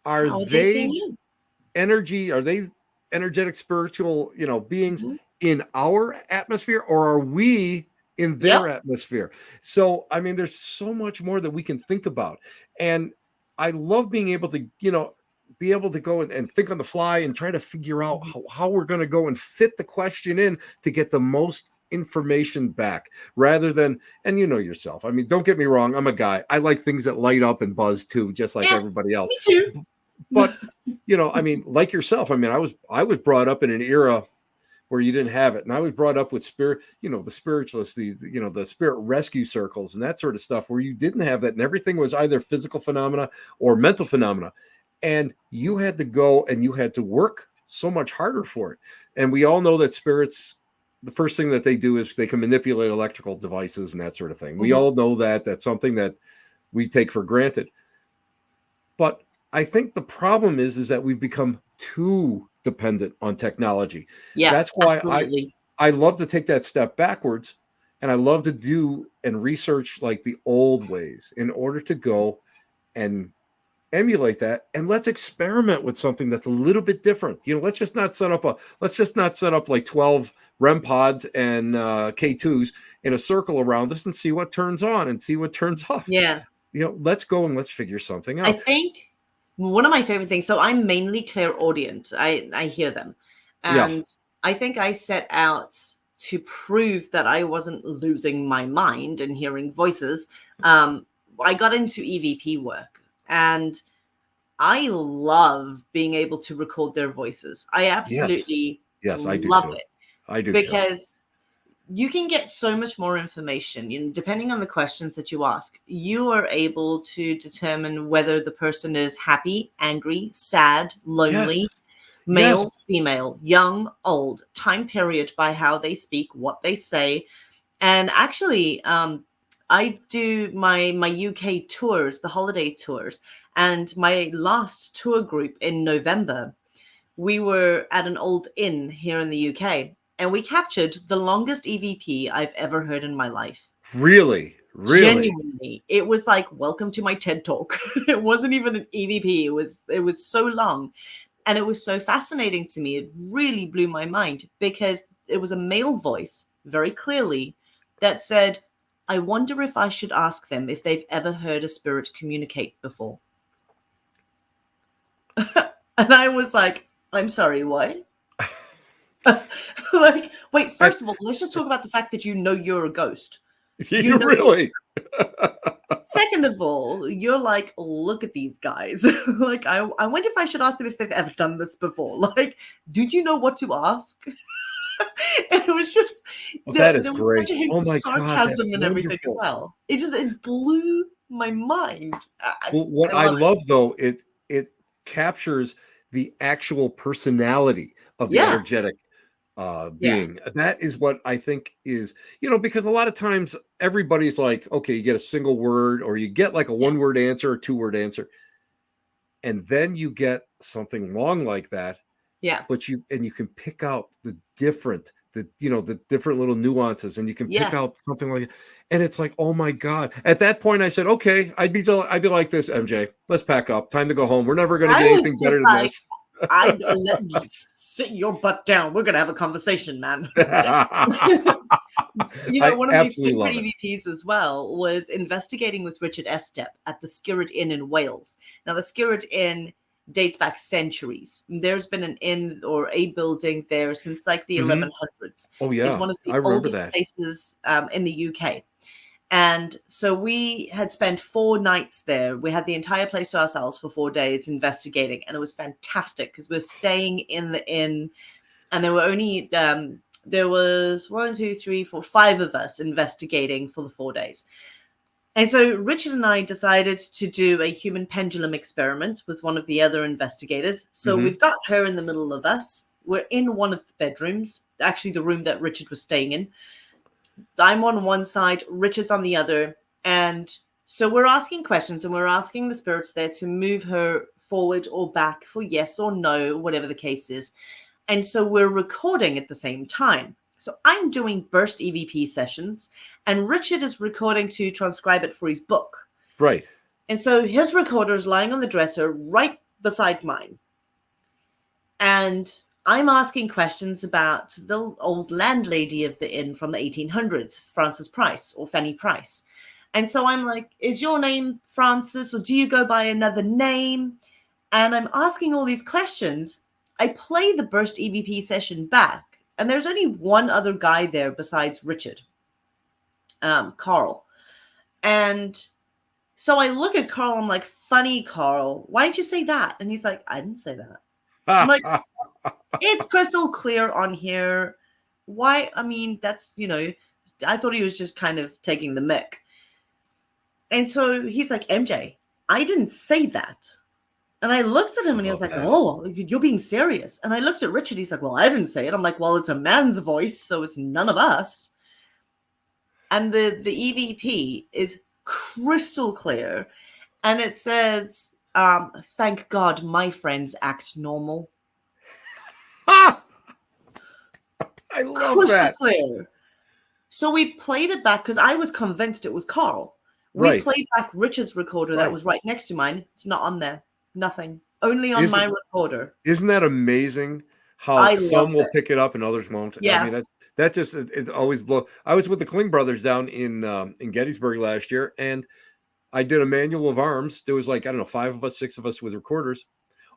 are How are they seeing they you? are they energetic, spiritual, beings Mhm. in our atmosphere, or are we in Yep. their atmosphere? So, I mean, there's so much more that we can think about. And I love being able to, be able to go and think on the fly and try to figure out Mhm. how we're going to go and fit the question in to get the most information back rather than, and you know yourself. I mean, don't get me wrong. I'm a guy. I like things that light up and buzz too, just like Yeah, everybody else. me too. But I mean, like yourself, I mean, I was brought up in an era where you didn't have it, and I was brought up with spirit, the spiritualists, the spirit rescue circles and that sort of stuff, where you didn't have that, and everything was either physical phenomena or mental phenomena, and you had to go and you had to work so much harder for it. And we all know that spirits, the first thing that they do is they can manipulate electrical devices and that sort of thing. We Mhm. all know that. That's something that we take for granted. But I think the problem is that we've become too dependent on technology. Yeah, That's why absolutely. I love to take that step backwards, and I love to do and research like the old ways in order to go and emulate that, and let's experiment with something that's a little bit different. Let's just not set up like 12 REM pods and K2s in a circle around us and see what turns on and see what turns off. Yeah. Let's go and let's figure something I out. think one of my favorite things, so I'm mainly clairaudient. I hear them. Yeah. And I think I set out to prove that I wasn't losing my mind and hearing voices. I got into EVP work, and I love being able to record their voices. I Yes. absolutely Yes, I do love too. it I do too. because you can get so much more information. Depending on the questions that you ask, you are able to determine whether the person is happy, angry, sad, Yes. lonely, Yes. male, female, young, old, time period by how they speak, what they say. And actually, I do my UK tours, the holiday tours, and my last tour group in November, we were at an old inn here in the UK, and we captured the longest EVP I've ever heard in my life. Really? Really? Genuinely, it was like welcome to my TED talk. It wasn't even an EVP. It was so long, and it was so fascinating to me. It really blew my mind because it was a male voice, very clearly, that said, "I wonder if I should ask them if they've ever heard a spirit communicate before." And I was like, "I'm sorry, what?" Like, wait, And first of all, let's just talk about the fact that you're a ghost. You you know you're really? Second of all, you're like, look at these guys. Like, I wonder if I should ask them if they've ever done this before. Like, do you know what to ask? And it was just Oh, that is there was great. such a Oh my God, that's sarcasm and everything as wonderful. well. It blew my mind. Well, what I I love it. love though, it captures the actual personality of the Yeah, energetic yeah, being. That is what I think is, because a lot of times everybody's like, okay, you get a single word or you get like a yeah, one-word answer or two-word answer, and then you get something long like that, yeah, but you can pick out the different little nuances, and you can pick yeah. out something like, and it's like, oh my God. At that point I said, okay, I'd be like this, MJ, let's pack up, time to go home, we're never going to I get was anything just better than like, this. I let you sit your butt down. We're gonna have a conversation, man. I One of my absolutely favorite love it. EVPs as well was investigating with Richard Estep at the Skirrid Inn in Wales. Now, the Skirrid Inn dates back centuries. There's been an inn or a building there since like the Mhm. 1100s. Oh It's yeah, one of I the remember oldest that. places in the UK. And so we had spent 4 nights there. We had the entire place to ourselves for 4 days investigating, and it was fantastic because we're staying in the inn, and there was one, two, three, four, five of us investigating for the 4 days. And so Richard and I decided to do a human pendulum experiment with one of the other investigators. So Mhm. we've got her in the middle of us. We're in one of the bedrooms, actually the room that Richard was staying in. I'm on one side, Richard's on the other. And so we're asking questions and we're asking the spirits there to move her forward or back for yes or no, whatever the case is. And so we're recording at the same time. So I'm doing burst EVP sessions, and Richard is recording to transcribe it for his book. Right. And so his recorder is lying on the dresser right beside mine. And I'm asking questions about the old landlady of the inn from the 1800s, Frances Price or Fanny Price. And so I'm like, is your name Frances or do you go by another name? And I'm asking all these questions. I play the burst EVP session back, and there's only one other guy there besides Richard, Carl. And so I look at Carl, I'm like, funny, Carl, why did you say that? And he's like, I didn't say that. I'm like, it's crystal clear on here. Why? I mean, I thought he was just kind of taking the mick. And so he's like, MJ, I didn't say that. And I looked at him I and he was love like, that. oh, you're being serious. And I looked at Richard. He's like, well, I didn't say it. I'm like, well, it's a man's voice, so it's none of us. And the EVP is crystal clear. And it says, thank God my friends act normal. Ah! I love Crystal that. clear. So we played it back because I was convinced it was Carl. We Right. played back Richard's recorder that Right. was right next to mine. It's not on there. Nothing. Only on my Isn't recorder. isn't that amazing how I some loved will it. pick it up and others won't? I Yeah. mean, that just it always blow. I was with the Kling brothers down in Gettysburg last year, and I did a manual of arms. There was like, I don't know, 5 of us, 6 of us with recorders.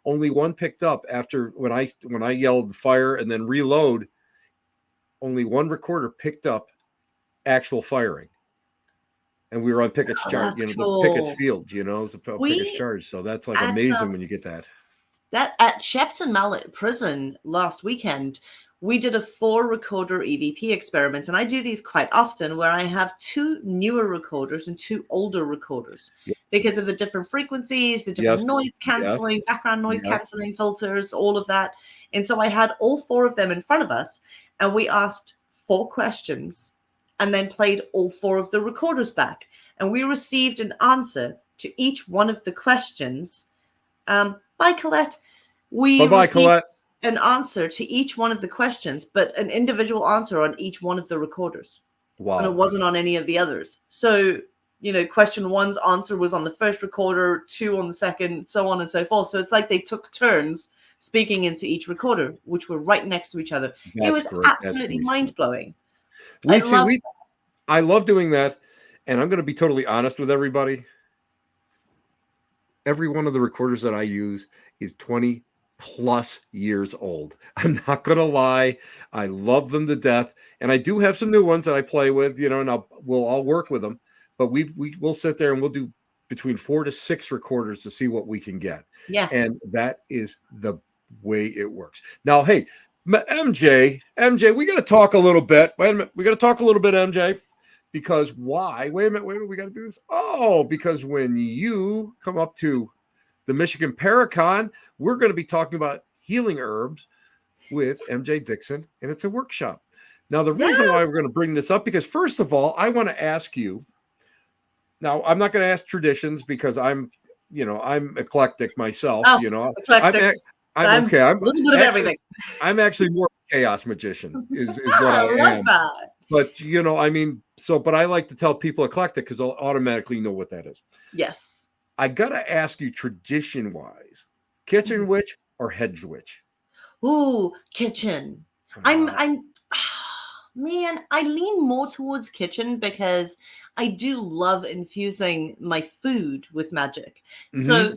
Only one picked up after when I yelled fire and then reload. Only one recorder picked up actual firing, and we were on Pickett's Oh, charge, that's the Pickett's cool. field, it's the Pickett's We charge. So that's like at amazing when you get that. that at Shepton Mallet Prison last weekend, we did a 4-recorder EVP experiment, and I do these quite often where I have 2 newer recorders and 2 older recorders Ye- because of the different frequencies, the different Yes, noise yes, canceling, background noise yes. canceling filters, all of that. And so I had all 4 of them in front of us, and we asked 4 questions and then played all 4 of the recorders back. And we received an answer to each one of the questions. Bye, Colette. Bye We bye, received Colette. an answer to each one of the questions, but an individual answer on each one of the recorders. And it Wow. wasn't on any of the others. So, question 1's answer was on the first recorder, 2 on the second, so on and so forth. So it's like they took turns speaking into each recorder, which were right next to each other. It That's was great. That's absolutely great. mind-blowing. I We see love we I love doing that, and I'm going to be totally honest with everybody. Every one of the recorders that I use is 20 plus years old. I'm not going to lie. I love them to death, and I do have some new ones that I play with, and we'll all work with them. But we'll sit there and we'll do between 4 to 6 recorders to see what we can get, yeah. and that is the way it works. Now, hey, MJ, we got to talk a little bit. Wait a minute, we got to talk a little bit, MJ. Because why? Wait a minute, we got to do this. Oh, because when you come up to the Michigan Paracon, we're going to be talking about healing herbs with MJ Dickson, and it's a workshop. Now, the reason why we're going to bring this up, because first of all, I want to ask you. Now, I'm not going to ask traditions because I'm eclectic myself. Oh, I'm eclectic. I'm I'm okay. a little bit of everything. I'm actually more chaos magician is what I love am. that. But but I like to tell people eclectic because they'll automatically know what that is. Yes. I gotta ask you, tradition-wise, kitchen witch or hedge witch? Ooh, kitchen. I'm man, I lean more towards kitchen because I do love infusing my food with magic. Mm-hmm. So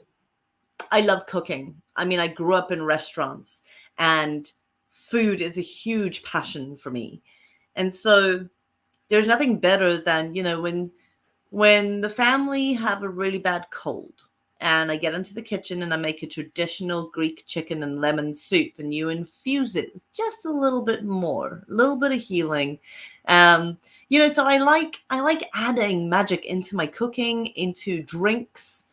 I love cooking. I mean, I grew up in restaurants and food is a huge passion for me. And so there's nothing better than, when the family have a really bad cold and I get into the kitchen and I make a traditional Greek chicken and lemon soup and you infuse it with just a little bit more, a little bit of healing. So I like adding magic into my cooking, into drinks,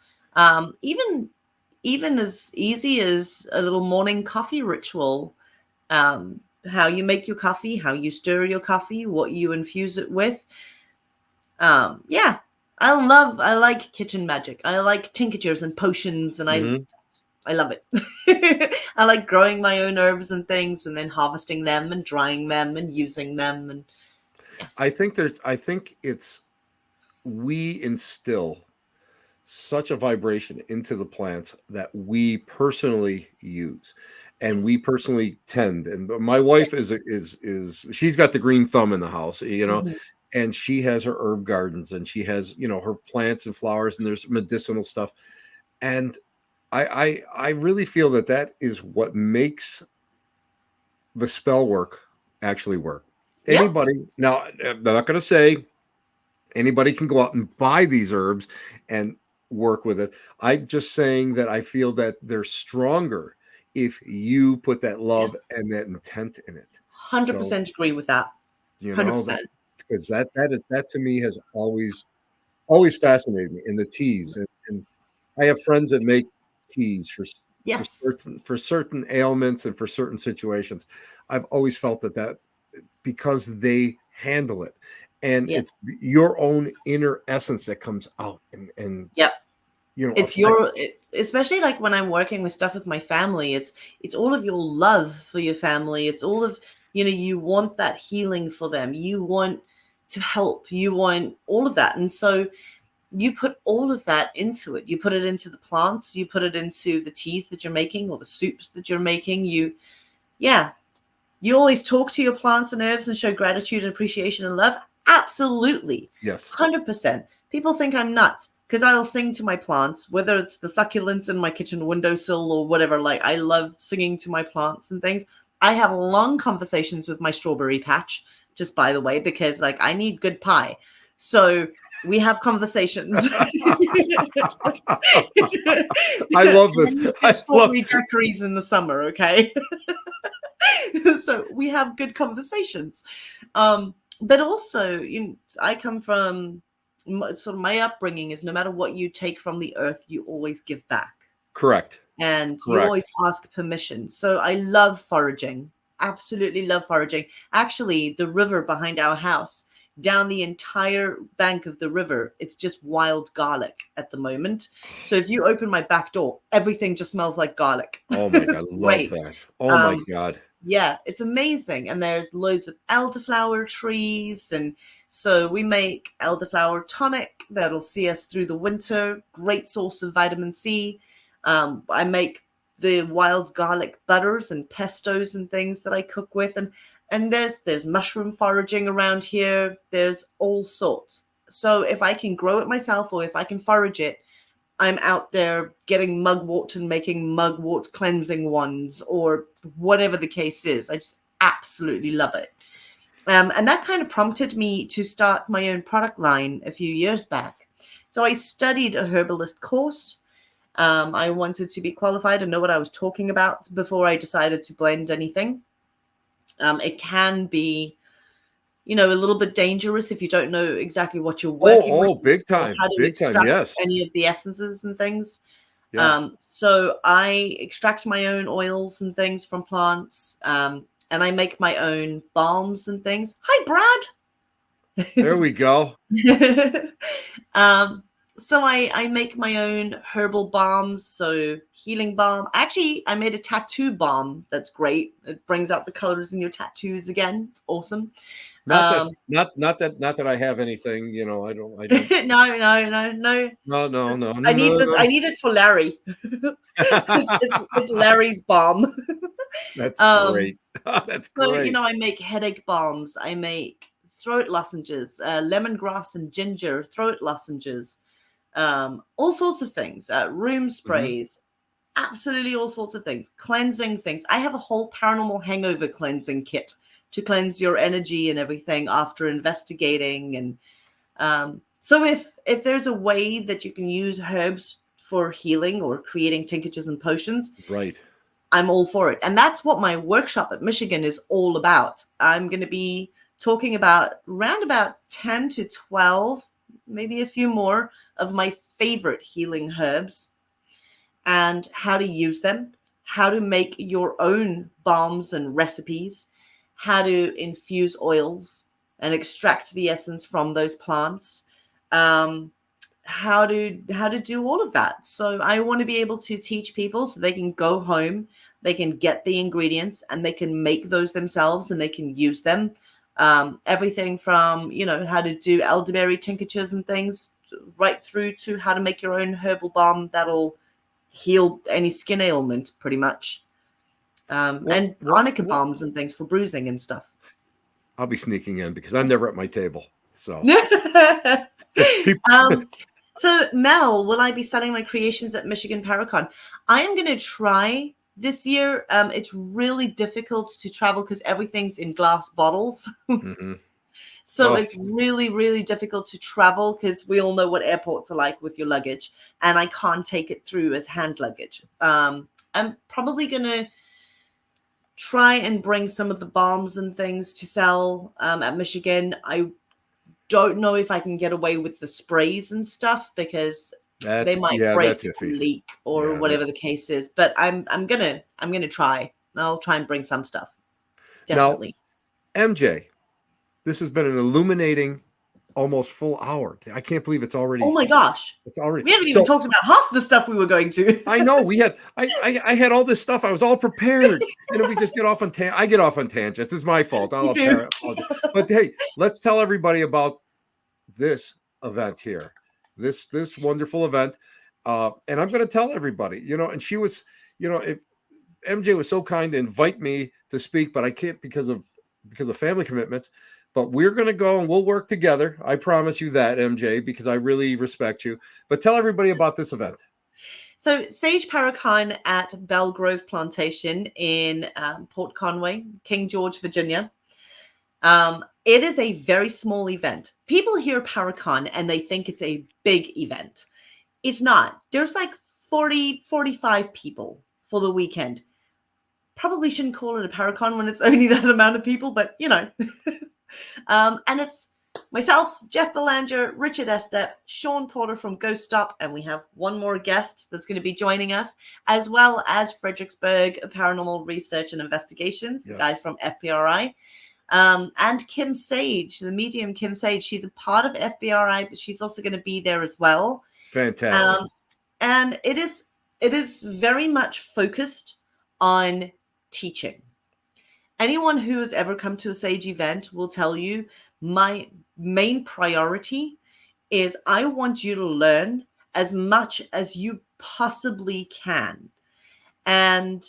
even as easy as a little morning coffee ritual. How you make your coffee, how you stir your coffee, what you infuse it with. Yeah, I like kitchen magic. I like tinctures and potions, and Mm-hmm. I love it. I like growing my own herbs and things, and then harvesting them and drying them and using them. And yes, I think we instill such a vibration into the plants that we personally use and yes, we personally tend. And my wife is she's got the green thumb in the house, mhm, and she has her herb gardens and she has, her plants and flowers, and there's medicinal stuff. And I really feel that is what makes the spell work actually work. yeah, Anybody now, I'm not going to say anybody can go out and buy these herbs and work with it. I'm just saying that I feel that they're stronger if you put that yeah. love and that intent in it. Hundred So, percent agree with that. Hundred that percent. because that to me has always fascinated me in the teas. And I have friends that make teas Yes, for certain ailments and for certain situations. I've always felt that because they handle it, and yeah, it's your own inner essence that comes out and yep. It's affects. especially like when I'm working with stuff with my family. It's all of your love for your family. It's all of you want that healing for them. You want to help. You want all of that, and so you put all of that into it. You put it into the plants, you put it into the teas that you're making or the soups that you're making. You always talk to your plants and herbs and show gratitude and appreciation and love. Absolutely. Yes. 100%. People think I'm nuts because I'll sing to my plants, whether it's the succulents in my kitchen windowsill or whatever. Like, I love singing to my plants and things. I have long conversations with my strawberry patch, just by the way, because like I need good pie. So we have conversations. I love this. I strawberry daiquiris in the summer, okay? So we have good conversations. But also, I come from sort of my upbringing is no matter what you take from the earth, you always give back. Correct. And you always ask permission. So I love foraging. Absolutely love foraging. Actually, the river behind our house, down the entire bank of the river, it's just wild garlic at the moment. So if you open my back door, everything just smells like garlic. Oh my God, love that. Oh my God. Yeah, it's amazing. And there's loads of elderflower trees. And so we make elderflower tonic that'll see us through the winter. Great source of vitamin C. I make the wild garlic butters and pestos and things that I cook with. And there's mushroom foraging around here. There's all sorts. So if I can grow it myself or if I can forage it, I'm out there getting mugwort and making mugwort cleansing ones or whatever the case is. I just absolutely love it. And that kind of prompted me to start my own product line a few years back. So I studied a herbalist course. I wanted to be qualified and know what I was talking about before I decided to blend anything. It can be, a little bit dangerous if you don't know exactly what you're working with. Oh, big time. How to Big time, extract yes. any of the essences and things. Yeah. So I extract my own oils and things from plants, and I make my own balms and things. Hi, Brad. There we go. So I make my own herbal balms, so healing balm. Actually, I made a tattoo balm that's great. It brings out the colors in your tattoos again. It's awesome. Not that I have anything, I don't. No. I need this. I need it for Larry. it's Larry's balm. That's great. That's great. So, I make headache balms. I make throat lozenges, lemongrass and ginger throat lozenges, all sorts of things, room sprays, absolutely all sorts of things, cleansing things. I have a whole paranormal hangover cleansing kit to cleanse your energy and everything after investigating. And so if there's a way that you can use herbs for healing or creating tinctures and potions, right, I'm all for it. And that's what my workshop at Michigan is all about. I'm going to be talking about around about 10 to 12, maybe a few more of my favorite healing herbs and how to use them, how to make your own balms and recipes, how to infuse oils and extract the essence from those plants, how to do all of that. So I want to be able to teach people so they can go home, they can get the ingredients and they can make those themselves and they can use them. Everything from, how to do elderberry tinctures and things right through to how to make your own herbal balm that'll heal any skin ailment pretty much. And arnica balms and things for bruising and stuff. I'll be sneaking in because I'm never at my table. So, so Mel, will I be selling my creations at Michigan Paracon? I am going to try this year. It's really difficult to travel because everything's in glass bottles. So it's really, really difficult to travel because we all know what airports are like with your luggage, and I can't take it through as hand luggage. I'm probably going to try and bring some of the balms and things to sell at Michigan. I don't know if I can get away with the sprays and stuff because they might break or leak or whatever the case is. But I'm gonna try. I'll try and bring some stuff. Definitely. Now, MJ, this has been an illuminating almost full hour. I can't believe it's already. Oh my gosh. It's already. We haven't even talked about half the stuff we were going to. I know I had all this stuff. I was all prepared. And then we just get off on I get off on tangents. It's my fault. I'll apologize. But hey, let's tell everybody about this event here. this wonderful event. And I'm going to tell everybody, and she was, if MJ was so kind to invite me to speak, but I can't because of family commitments. But we're going to go and we'll work together. I promise you that, MJ, because I really respect you. But tell everybody about this event. So Sage Paracon at Belgrove Plantation in Port Conway, King George, Virginia. It is a very small event. People hear Paracon and they think it's a big event. It's not. There's like 40, 45 people for the weekend. Probably shouldn't call it a Paracon when it's only that amount of people, but and it's myself, Jeff Belanger, Richard Estep, Sean Porter from Ghost Stop, and we have one more guest that's going to be joining us, as well as Fredericksburg Paranormal Research and Investigations, the guys from FPRI, and Kim Sage, the medium Kim Sage. She's a part of FBRI, but she's also going to be there as well. Fantastic. And it is very much focused on teaching. Anyone who has ever come to a Sage event will tell you my main priority is I want you to learn as much as you possibly can. And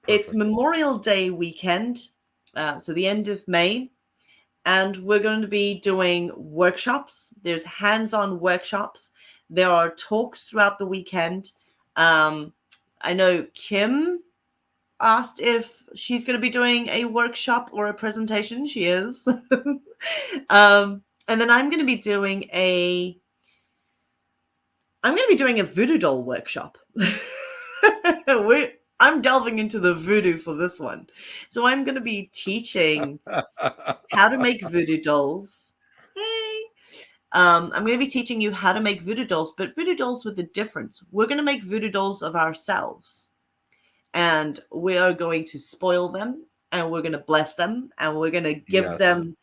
It's Memorial Day weekend, so the end of May, and we're going to be doing workshops. There's hands-on workshops. There are talks throughout the weekend. I know Kim asked if she's going to be doing a workshop or a presentation. She is. And then I'm going to be doing a voodoo doll workshop. I'm delving into the voodoo for this one. So I'm going to be teaching how to make voodoo dolls. Hey. I'm going to be teaching you how to make voodoo dolls, but voodoo dolls with a difference. We're going to make voodoo dolls of ourselves. And we are going to spoil them, and we're going to bless them, and we're going to give them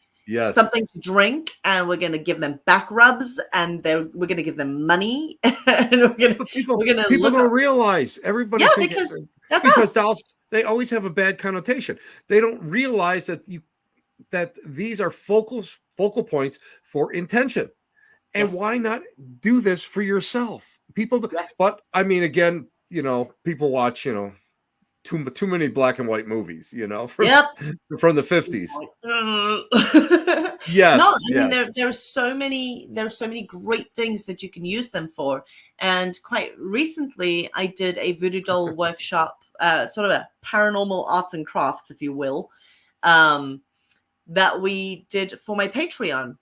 something to drink, and we're going to give them back rubs, and we're going to give them money. And people don't realize. Everybody thinks because dolls, they always have a bad connotation. They don't realize that these are focal points for intention. And why not do this for yourself? But I mean, again, people watch, too many black and white movies, from the 50s. Yes. No, I mean there's so many great things that you can use them for. And quite recently I did a voodoo doll workshop, sort of a paranormal arts and crafts, if you will, that we did for my Patreon.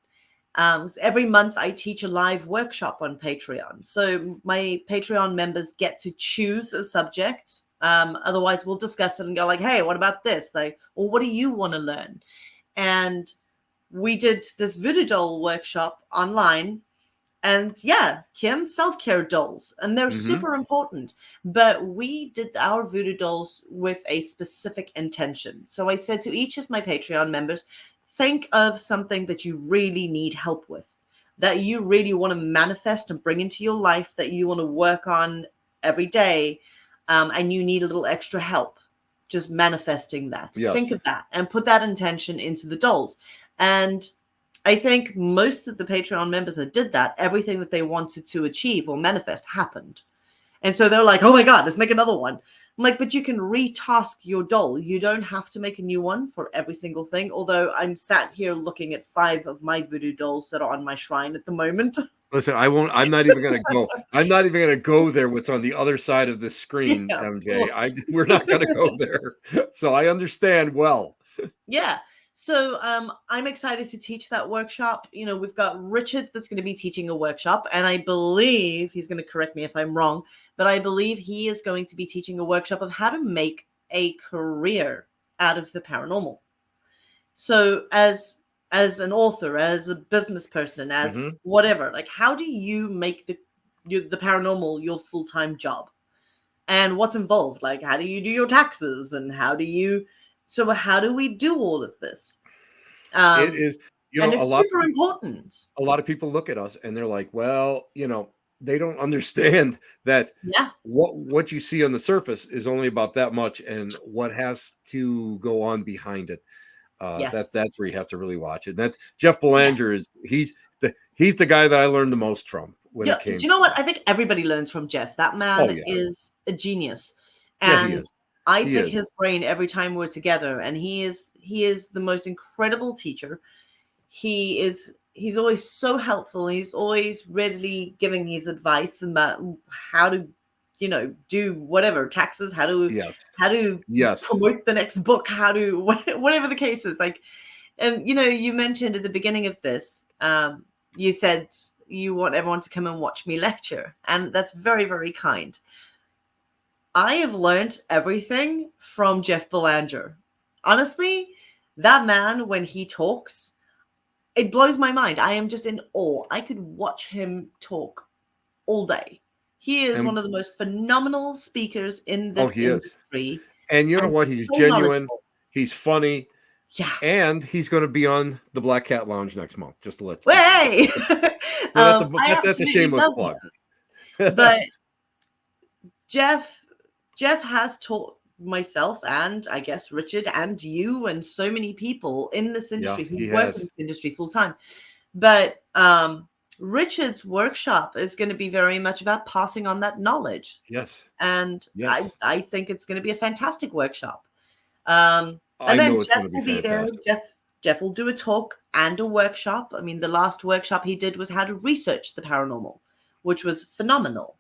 Every month I teach a live workshop on Patreon. So my Patreon members get to choose a subject. Otherwise we'll discuss it and go like, hey, what about this? Like, or what do you want to learn? And we did this voodoo doll workshop online. And Kim, self-care dolls. And they're super important. But we did our voodoo dolls with a specific intention. So I said to each of my Patreon members, think of something that you really need help with, that you really want to manifest and bring into your life, that you want to work on every day, and you need a little extra help just manifesting that. Yes. Think of that and put that intention into the dolls. And I think most of the Patreon members that did that, everything that they wanted to achieve or manifest happened. And so they're like, oh my God, let's make another one. I'm like, but you can retask your doll. You don't have to make a new one for every single thing. Although I'm sat here looking at 5 of my voodoo dolls that are on my shrine at the moment. Listen, I'm not even going to go. I'm not even going to go there. What's on the other side of the screen, MJ? We're not going to go there. So I understand well. Yeah. So I'm excited to teach that workshop. We've got Richard that's going to be teaching a workshop, and I believe he's going to correct me if I'm wrong, but I believe he is going to be teaching a workshop of how to make a career out of the paranormal. So as an author, as a business person, as whatever, like, how do you make the paranormal your full-time job? And what's involved? Like, how do you do your taxes? And how do we do all of this? It is, and it's super important. A lot of people look at us and they're like, well, they don't understand that what you see on the surface is only about that much, and what has to go on behind it. That's where you have to really watch it. And that's Jeff Belanger. He's the guy that I learned the most from. when Yeah, it do came you to know what? that. I think everybody learns from Jeff. That Oh man yeah, is a genius, yeah, he and is. I He pick is. his brain every time we're together. And he is the most incredible teacher. He's always so helpful. He's always readily giving his advice about how to, do whatever taxes, Yes, how to yes, promote the next book, how to whatever the case is. Like, and you mentioned at the beginning of this, you said you want everyone to come and watch me lecture, and that's very, very kind. I have learned everything from Jeff Belanger. Honestly, that man, when he talks, it blows my mind. I am just in awe. I could watch him talk all day. He is and one of the most phenomenal speakers in oh, this he is. industry And you know and what? He's so genuine. knowledgeable. He's funny, Yeah. and he's going to be on the Black Cat Lounge next month. Just to let you know. Way. So I that's a absolutely shameless love plug. him. But Jeff Jeff has taught myself, and I guess Richard and you and so many people in this Yeah, industry who he work in has. this industry full time. But Richard's workshop is going to be very much about passing on that knowledge. Yes, And I, yes. I think it's going to be a fantastic workshop. And I then know it's Jeff going to be will be there. fantastic. Jeff will do a talk and a workshop. I mean, the last workshop he did was how to research the paranormal, which was phenomenal.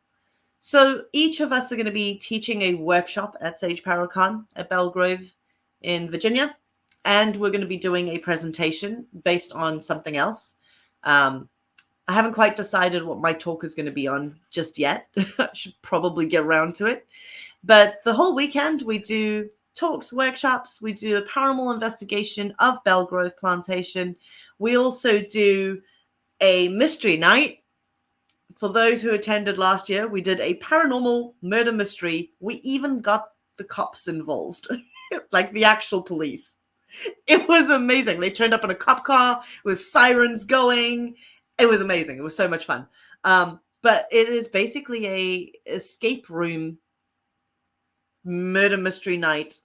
So each of us are going to be teaching a workshop at Sage Paracon at Belgrove in Virginia. And we're going to be doing a presentation based on something else. I haven't quite decided what my talk is going to be on just yet. I should probably get around to it. But the whole weekend, we do talks, workshops. We do a paranormal investigation of Belgrove Plantation. We also do a mystery night. For those who attended last year, we did a paranormal murder mystery. We even got the cops involved, like the actual police. It was amazing. They turned up in a cop car with sirens going. It was amazing. It was so much fun. But it is basically a escape room murder mystery night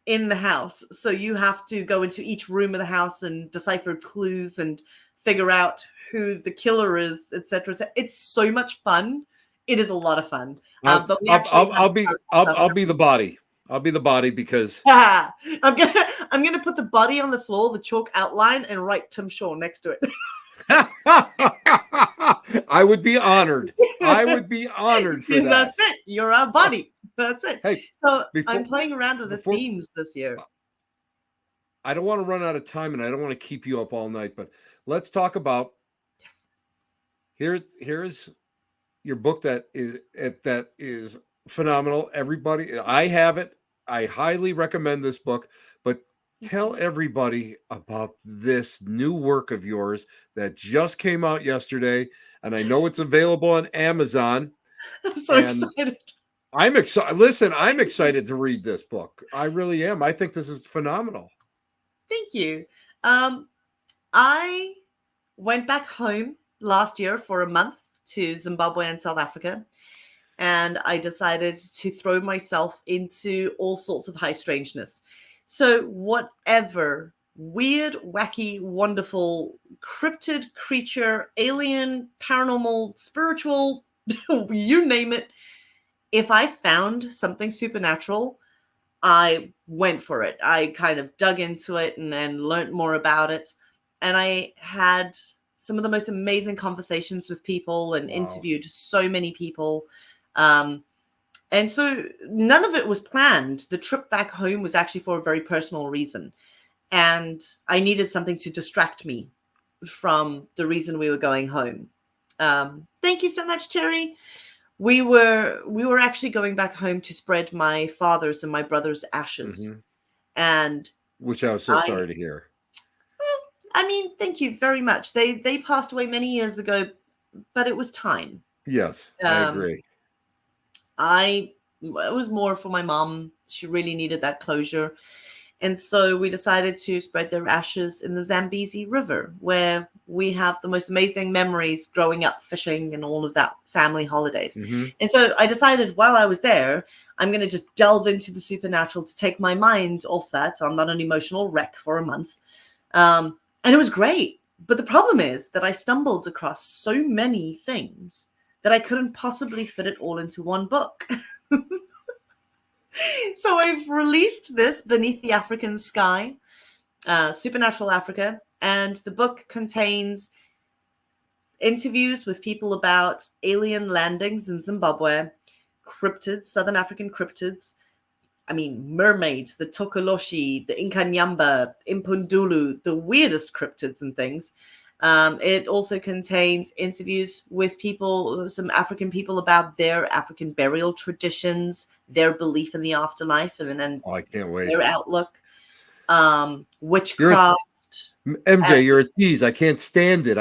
in the house. So you have to go into each room of the house and decipher clues and figure out who the killer is, etc. So it's so much fun. It is a lot of fun. But we actually have I'll be the body. I'll be the body because I'm gonna put the body on the floor, the chalk outline, and write Tim Shaw next to it. I would be honored. I would be honored for that. That's it. You're our body. That's it. Hey, So I'm before playing around with the before themes this year. I don't want to run out of time and I don't want to keep you up all night, but let's talk about here's your book that is phenomenal. Everybody, I have it. I highly recommend this book, but tell everybody about this new work of yours that just came out yesterday, and I know it's available on Amazon. I'm so And excited. I'm excited. Listen, I'm excited to read this book. I really am. I think this is phenomenal. Thank you. I went back home last year for a month to Zimbabwe and South Africa, and I decided to throw myself into all sorts of high strangeness. So, whatever weird, wacky, wonderful, cryptid creature, alien, paranormal, spiritual, you name it, if I found something supernatural, I went for it. I kind of dug into it and then learned more about it. And I had some of the most amazing conversations with people and Wow. interviewed so many people. Um, and so none of it was planned. The trip back home was actually for a very personal reason. And I needed something to distract me from the reason we were going home. Thank you so much, Terry. We were actually going back home to spread my father's and my brother's ashes. Hmm. And Which I was so I sorry to hear. I mean, thank you very much. They passed away many years ago, but it was time. Yes, I Um, agree. it was more for my mom. She really needed that closure. And so we decided to spread their ashes in the Zambezi River, where we have the most amazing memories growing up fishing and all of that family holidays. Hmm. And so I decided while I was there, I'm going to just delve into the supernatural to take my mind off that. So I'm not an emotional wreck for a month. And it was great. But the problem is that I stumbled across so many things that I couldn't possibly fit it all into one book. So I've released this Beneath the African Sky, Supernatural Africa, and the book contains interviews with people about alien landings in Zimbabwe, cryptids, Southern African cryptids. I mean, mermaids, the Tokoloshi, the Inkanyamba, Impundulu, the weirdest cryptids and things. It also contains interviews with people, some African people, about their African burial traditions, their belief in the afterlife, and then Oh, I can't wait. their outlook, You're witchcraft. MJ, you're a tease. I can't stand it.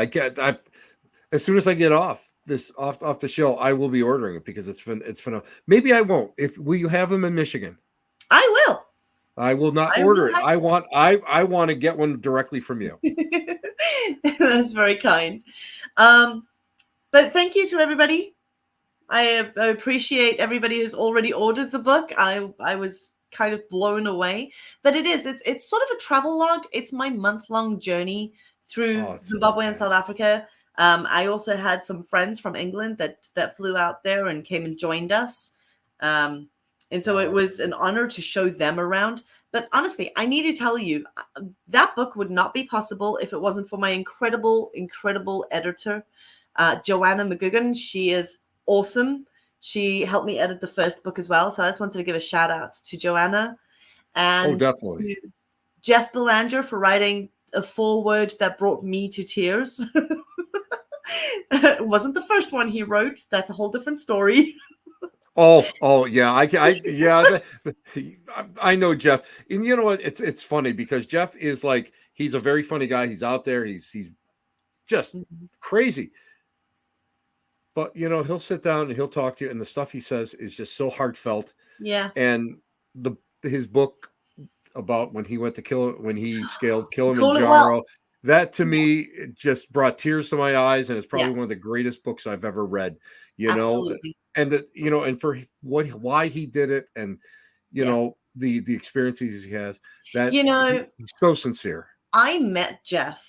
As soon as I get off the show, I will be ordering it because it's phenomenal. Maybe I won't. Will you have them in Michigan? I will. I will not order it. I want to get one directly from you. That's very kind. But thank you to everybody. I appreciate everybody who's already ordered the book. I was kind of blown away. But it's sort of a travel log. It's my month-long journey through Zimbabwe and South Africa. I also had some friends from England that flew out there and came and joined us. And so it was an honor to show them around. But honestly, I need to tell you, that book would not be possible if it wasn't for my incredible, incredible editor, Joanna McGugan. She is awesome. She helped me edit the first book as well. So I just wanted to give a shout out to Joanna. And definitely. To Jeff Belanger for writing a foreword that brought me to tears. It wasn't the first one he wrote. That's a whole different story. Oh yeah, I know Jeff, and you know what? It's funny because Jeff is like, he's a very funny guy. He's out there. He's just crazy, but he'll sit down and he'll talk to you, and the stuff he says is just so heartfelt. Yeah. And his book about when he scaled Kilimanjaro. That to me just brought tears to my eyes, and it's probably one of the greatest books I've ever read. Absolutely. And and for why he did it, and the experiences he has. That he's so sincere. I met Jeff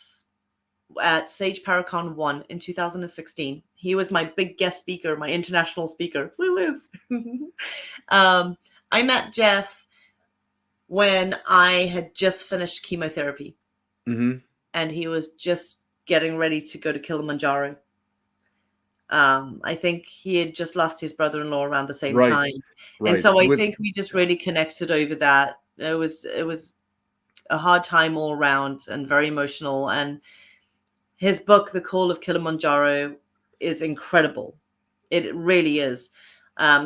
at Sage Paracon 1 in 2016. He was my big guest speaker, my international speaker. Woo woo. I met Jeff when I had just finished chemotherapy. Mm-hmm. And he was just getting ready to go to Kilimanjaro. I think he had just lost his brother-in-law around the same time. Right. And so I think we just really connected over that. It was a hard time all around and very emotional. And his book, The Call of Kilimanjaro, is incredible. It really is.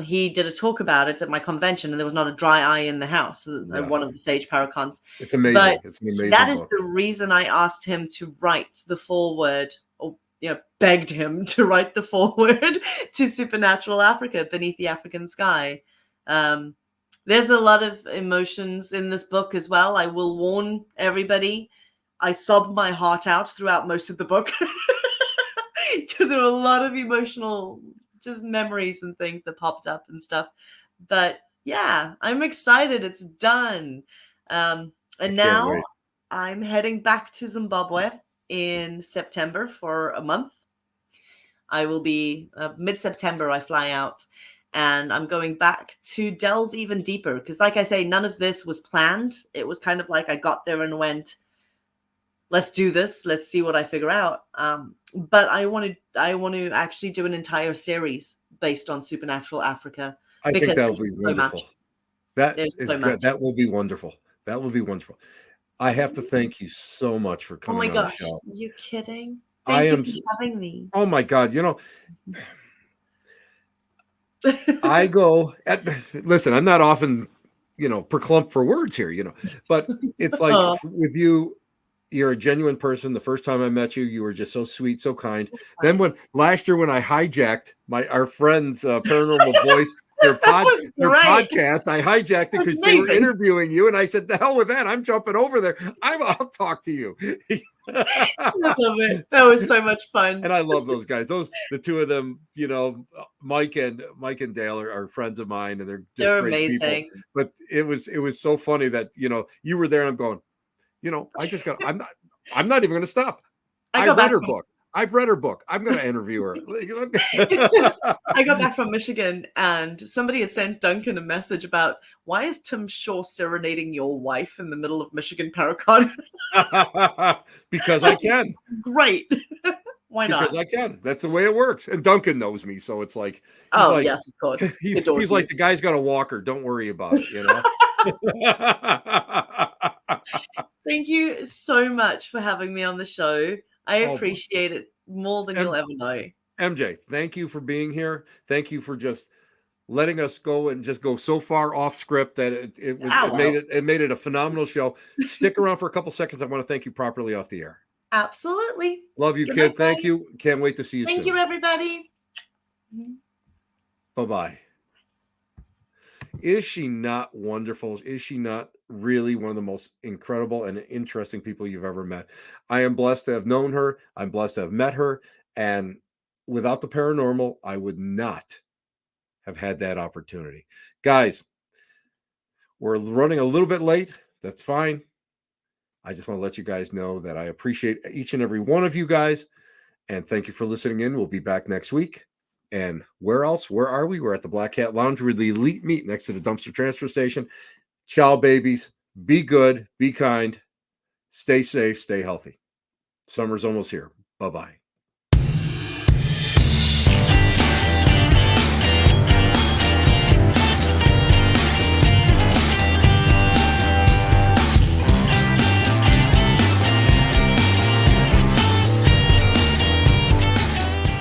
He did a talk about it at my convention, and there was not a dry eye in the house at one of the Sage Paracons. It's amazing. But it's an amazing that book. Is the reason I asked him to write the foreword, or begged him to write the foreword to Supernatural Africa, Beneath the African Sky. There's a lot of emotions in this book as well. I will warn everybody, I sobbed my heart out throughout most of the book because there were a lot of emotional just memories and things that popped up and stuff. But yeah, I'm excited. It's done. And now I'm heading back to Zimbabwe in September for a month. I will be mid-September. I fly out, and I'm going back to delve even deeper because, like I say, none of this was planned. It was kind of like I got there and went, let's do this. Let's see what I figure out. But I want to actually do an entire series based on Supernatural Africa. I think that would be wonderful. That will be wonderful. That will be wonderful. I have to thank you so much for coming on the show. Are you kidding? Thank you for having me. Oh my God. I go listen, I'm not often, perclump for words here, but it's like with you, you're a genuine person. The first time I met you, you were just so sweet, so kind. Then last year when I hijacked our friend's Paranormal Voice, their podcast, I hijacked it because they were interviewing you, and I said, "The hell with that! I'm jumping over there. I'll talk to you." I love it. That was so much fun. And I love those guys. The two of them, Mike and Dale are friends of mine, and they're just great amazing. People. But it was so funny that you were there, and I'm going, I'm not even going to stop. I I got read back her from book. I've read her book. I'm going to interview her. I got back from Michigan, and somebody had sent Duncan a message about, why is Tim Shaw serenading your wife in the middle of Michigan Paracon? Because I can. Great. Why not? Because I can. That's the way it works. And Duncan knows me, so it's like he's Oh, like yes, of course. He he's adores like you. the guy's got a walker. Don't worry about it, you know. Thank you so much for having me on the show. I Oh, appreciate it more than you'll M- ever know. MJ, thank you for being here. Thank you for just letting us go and just go so far off script that Ah, well, it made it a phenomenal show. Stick around for a couple seconds. I want to thank you properly off the air. absolutely. Love you, Good night, kid. Thank guys. you. Can't wait to see you Thank soon. you, everybody. Bye-bye. Is she not wonderful? Is she not really one of the most incredible and interesting people you've ever met? I am blessed to have known her. I'm blessed to have met her. And without the paranormal, I would not have had that opportunity. Guys, we're running a little bit late. That's fine. I just want to let you guys know that I appreciate each and every one of you guys. And thank you for listening in. We'll be back next week. And where else? Where are we? We're at the Black Cat Lounge with the Elite Meat next to the dumpster transfer station. Ciao, babies. Be good. Be kind. Stay safe. Stay healthy. Summer's almost here. Bye-bye.